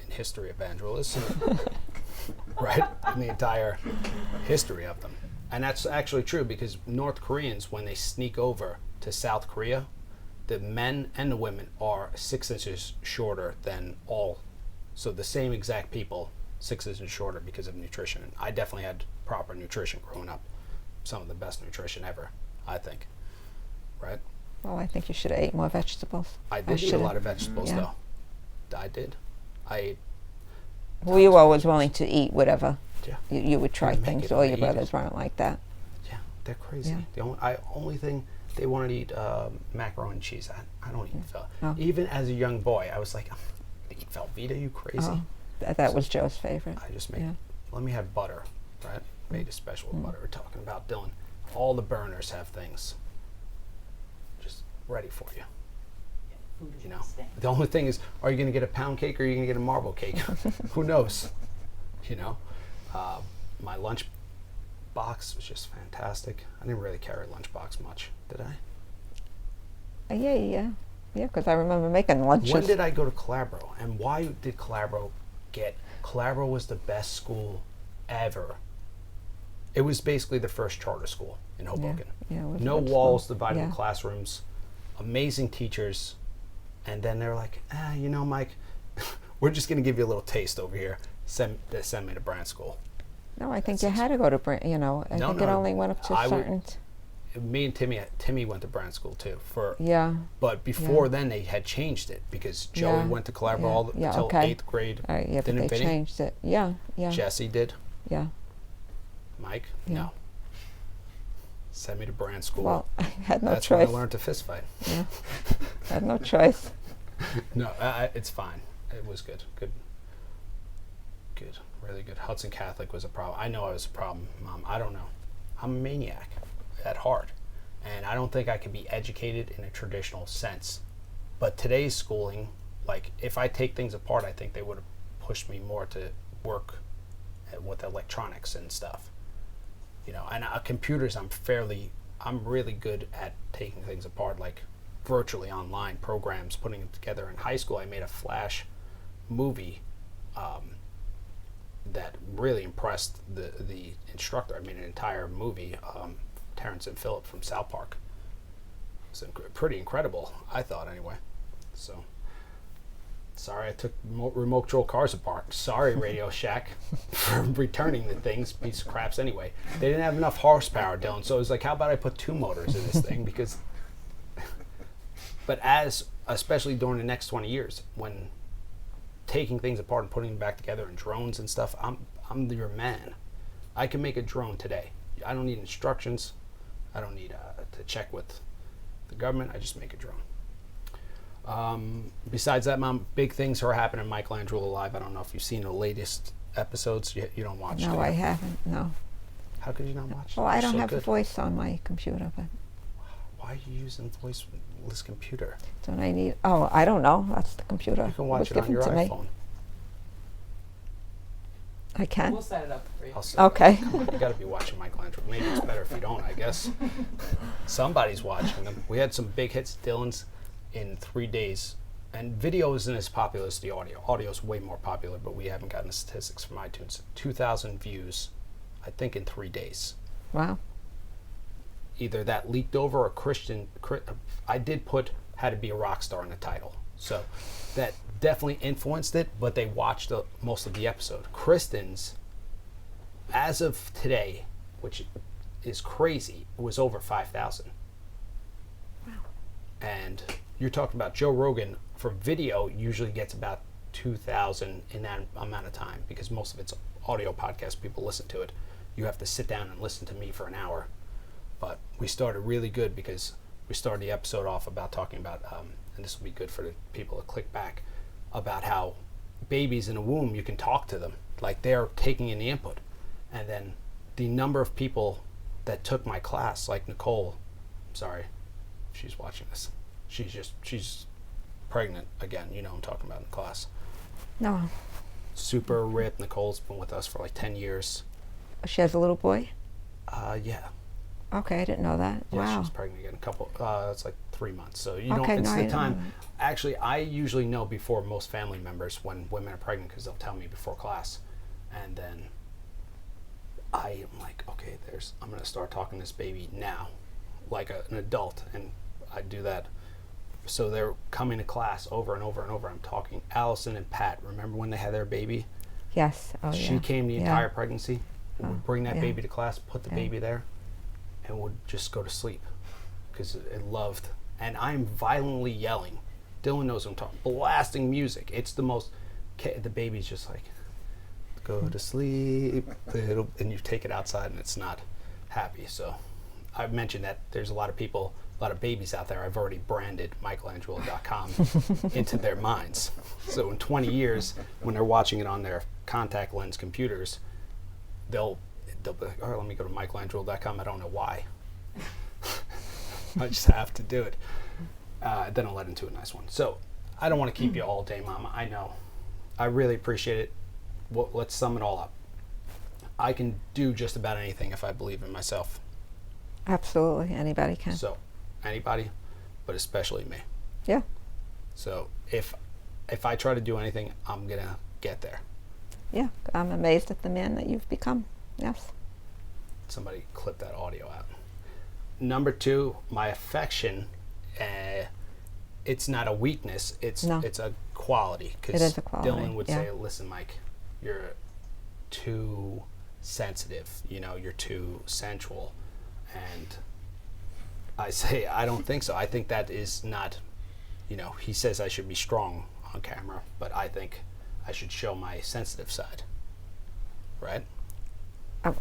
in history of Andrulas, right? In the entire history of them. And that's actually true, because North Koreans, when they sneak over to South Korea, the men and the women are 6 inches shorter than all. So the same exact people, 6 inches shorter because of nutrition. And I definitely had proper nutrition growing up. Some of the best nutrition ever, I think. Right? Well, I think you should have ate more vegetables. I did eat a lot of vegetables, yeah. though. I did. I ate. Well, you were always willing to eat whatever. Yeah. You would try Make things. it, All I your eat brothers it. weren't like that. Yeah, they're crazy. Yeah. The only thing they wanted to eat macaroni and cheese. I don't eat Velveeta. Oh. Even as a young boy, I was like, I'm gonna eat Velveeta. You crazy? Oh, that was Joe's favorite. I just made. Yeah. Let me have butter, right? Made a special with butter. We're talking about Dylan. All the burners have things just ready for you. You know, the only thing is, are you going to get a pound cake or are you going to get a marble cake? Who knows? You know, my lunch box was just fantastic. I didn't really carry a lunch box much, did I? Yeah, because I remember making lunches. When did I go to Calabro? And why did Calabro get... Calabro was the best school ever. It was basically the first charter school in Hoboken. Yeah, it was a No good walls school. dividing Yeah. classrooms, amazing teachers, and then they're like, you know, Mike, we're just going to give you a little taste over here. Send me to Brand School. No, I think you had to go to Brand. You know, I think it only went up to a certain. Me and Timmy went to Brand School too. But before then they had changed it, because Joey went to Calabro until 8th grade. Yeah, but they Vinny? changed it. Yeah. Jesse did. Yeah. Mike, Yeah. no. Send me to Brand School. Well, I had no That's choice. when I learned to fist fight. Yeah. I had no choice. No, it's fine. It was good. Good. Really good. Hudson Catholic was a problem. I know I was a problem, Mom. I don't know. I'm a maniac at heart. And I don't think I could be educated in a traditional sense. But today's schooling, like, if I take things apart, I think they would have pushed me more to work with electronics and stuff. You know, and computers, I'm really good at taking things apart, like virtually online programs, putting them together. In high school, I made a Flash movie that really impressed the instructor. I made an entire movie, Terrence and Phillip from South Park. It's pretty incredible, I thought, anyway. So, sorry I took remote control cars apart. Sorry, Radio Shack, for returning the things, piece of craps anyway. They didn't have enough horsepower, Dylan, so it was like, how about I put 2 motors in this thing? Because, but especially during the next 20 years, when taking things apart and putting them back together in drones and stuff, I'm your man. I can make a drone today. I don't need instructions. I don't need to check with the government. I just make a drone. Besides that, Mom, big things are happening. Michael Andreula Live. I don't know if you've seen the latest episodes. You don't watch No, them. I haven't. No. How could you not watch? Well, I don't So have a good. voice on my computer, but Why are you using voiceless computer? don't I need? Oh, I don't know. That's the computer. You can It watch was it on given your to me. iPhone. I can. We'll set it up for you. I'll set it up. Okay. Come on, you got to be watching Michael Andrew. Maybe it's better if you don't, I guess. Somebody's watching them. We had some big hits. Dylan's in 3 days. And video isn't as popular as the audio. Audio is way more popular, but we haven't gotten the statistics from iTunes. 2,000 views, I think, in 3 days. Wow. Either that leaked over or I did put How to Be a Rock Star in the title. So that definitely influenced it, but they watched most of the episode. Kristen's, as of today, which is crazy, was over 5,000. Wow. And you're talking about Joe Rogan for video usually gets about 2,000 in that amount of time, because most of it's audio podcast. People listen to it. You have to sit down and listen to me for an hour. But we started really good because we started the episode off about talking about, and this will be good for the people to click back, about how babies in a womb, you can talk to them like they're taking in the input. And then the number of people that took my class, like Nicole, I'm sorry if she's watching this, she's pregnant again, you know I'm talking about in class. No. Super ripped. Nicole's been with us for like 10 years. She has a little boy? Yeah. Okay, I didn't know that. Yeah, Wow. she's pregnant again. It's like 3 months. So you Okay, don't, it's no, I the didn't time. know Actually, I usually know before most family members when women are pregnant, because they'll tell me before class. And then I am like, okay, I'm going to start talking to this baby now, like an adult. And I do that. So they're coming to class over and over and over. I'm talking Allison and Pat. Remember when they had their baby? Yes. Oh, She yeah. came the entire pregnancy. Oh, Would bring that yeah. baby to class, put the baby there, and would just go to sleep because it loved. And I'm violently yelling. Dylan knows what I'm talking. Blasting music. It's the most. The baby's just like, go to sleep, and you take it outside, and it's not happy. So I've mentioned that there's a lot of people, a lot of babies out there. I've already branded michaelandreula.com into their minds. So in 20 years, when they're watching it on their contact lens computers, they'll be like, all right, let me go to michaelandreula.com. I don't know why. I just have to do it. Then I'll let into a nice one. So I don't want to keep you all day, Mama. I know. I really appreciate it. Well, let's sum it all up. I can do just about anything if I believe in myself. Absolutely. Anybody can. So anybody, but especially me. Yeah. So if I try to do anything, I'm going to get there. Yeah. I'm amazed at the man that you've become. Yes. Somebody clip that audio out. Number 2, my affection, it's not a weakness, it's a quality. It is a quality. Dylan would yeah. say, listen, Mike, you're too sensitive, you're too sensual. And I say, I don't think so. I think that is not, he says I should be strong on camera, but I think I should show my sensitive side. Right?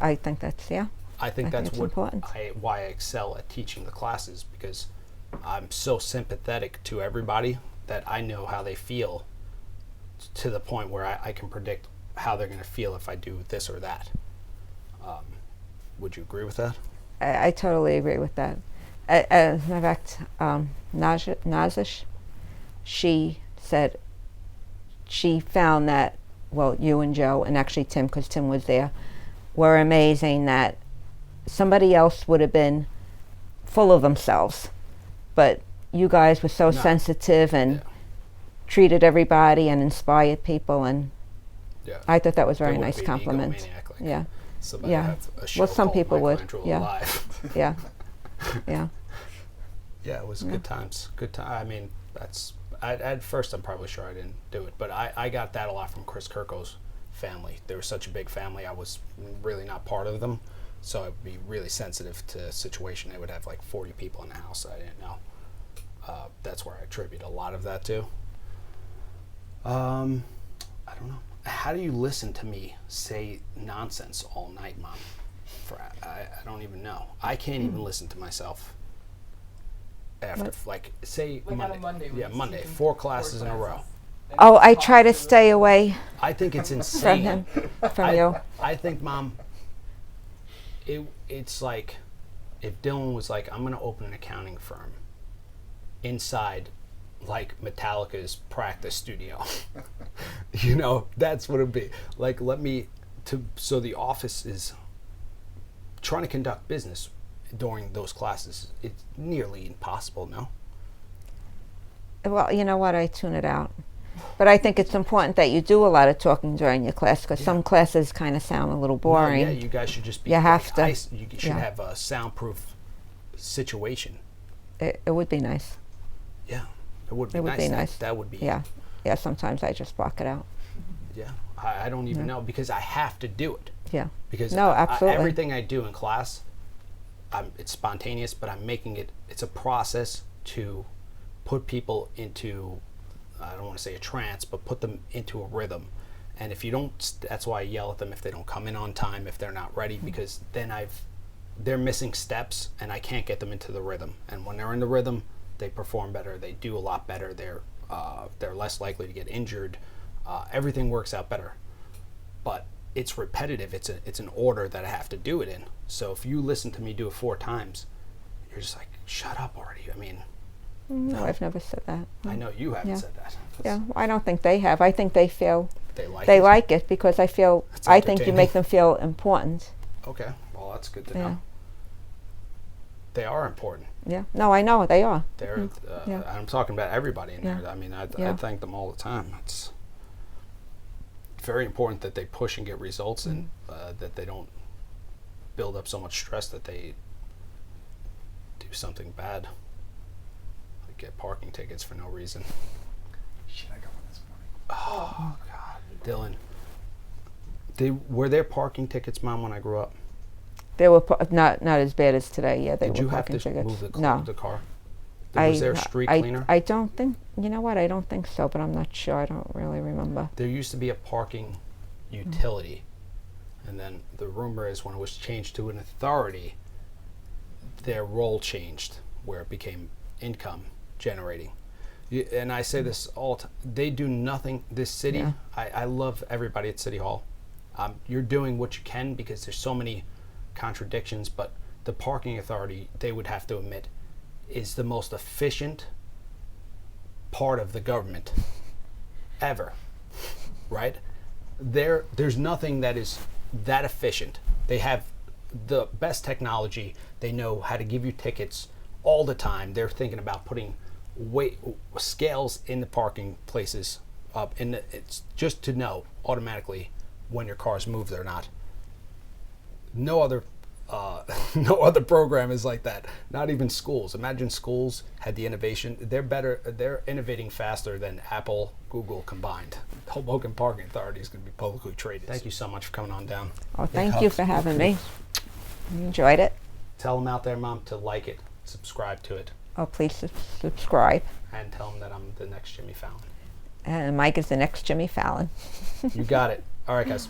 I think that's, yeah. I think that's it's what important. why I excel at teaching the classes, because I'm so sympathetic to everybody that I know how they feel to the point where I can predict how they're going to feel if I do this or that. Would you agree with that? I totally agree with that. As a matter of fact, Nazish, she said she found that, well, you and Joe, and actually Tim, because Tim was there, were amazing, that somebody else would have been full of themselves. But you guys were so sensitive and treated everybody and inspired people, and I thought that was a very nice compliment. Yeah. Somebody have a show well, some called people would. Michelangelo Yeah. Live. Yeah. Yeah. Yeah, it was good times. Good time. I mean, at first I'm probably sure I didn't do it, but I got that a lot from Chris Kirko's family. They were such a big family. I was really not part of them, so I'd be really sensitive to a situation. They would have like 40 people in the house I didn't know. That's where I attribute a lot of that to. I don't know. How do you listen to me say nonsense all night, Mom? I don't even know. I can't even listen to myself after, say Like Monday. on a Monday when Yeah, you're Monday. teaching 4 classes in a row. Oh, I try to stay away I think it's from insane. him, from you. I think, Mom, it's like if Dylan was like, I'm going to open an accounting firm inside like Metallica's practice studio. That's what it'd be. Like, so the office is trying to conduct business during those classes. It's nearly impossible, no? Well, you know what? I tune it out. But I think it's important that you do a lot of talking during your class, because some classes kind of sound a little boring. No, yeah, you guys should just be. You have to. You should have a soundproof situation. It would be nice. Yeah, it would be It would nice. be nice. That would be. Yeah. Yeah, sometimes I just block it out. Yeah, I don't even know, because I have to do it. Yeah. Because No, absolutely. everything I do in class, it's spontaneous, but I'm making it. It's a process to put people into I don't want to say a trance, but put them into a rhythm. And if you don't, that's why I yell at them if they don't come in on time, if they're not ready, because then they're missing steps and I can't get them into the rhythm. And when they're in the rhythm, they perform better. They do a lot better. They're less likely to get injured. Everything works out better. But it's repetitive. It's an order that I have to do it in. So if you listen to me do it 4 times, you're just like, shut up already. I mean, No, I've never said that. I know you haven't Yeah. said that. Yeah, I don't think they have. I think they feel They like like it because I think you make them feel important. Okay, well that's good to Yeah. know. They are important. Yeah. No, I know they are. They're. Yeah. I'm talking about everybody in Yeah. there. I mean, I Yeah. thank them all the time. It's very important that they push and get results, and that they don't build up so much stress that they do something bad, like get parking tickets for no reason. Shit, I got one this morning. Oh God, Dylan. Were there parking tickets, Mom, when I grew up? They were not as bad as today. Yeah, they Did were you have parking to tickets. move the car? No. The car? Was there a street cleaner? I don't think. You know what? I don't think so, but I'm not sure. I don't really remember. There used to be a parking utility, and then the rumor is when it was changed to an authority, their role changed where it became income generating. And I say this all they do nothing. This city, Yeah. I love everybody at City Hall. You're doing what you can because there's so many contradictions, but the parking authority, they would have to admit, is the most efficient part of the government ever, right? There's nothing that is that efficient. They have the best technology. They know how to give you tickets all the time. They're thinking about putting scales in the parking places up, and it's just to know automatically when your car's moved or not. No other program is like that. Not even schools. Imagine schools had the innovation. They're innovating faster than Apple, Google combined. Hoboken Parking Authority is going to be publicly traded. Thank you so much for coming on down. Oh, thank you for having me. Enjoyed it. Tell them out there, Mom, to like it, subscribe to it, Oh, please subscribe. and tell them that I'm the next Jimmy Fallon. And Mike is the next Jimmy Fallon. You got it. All right, guys.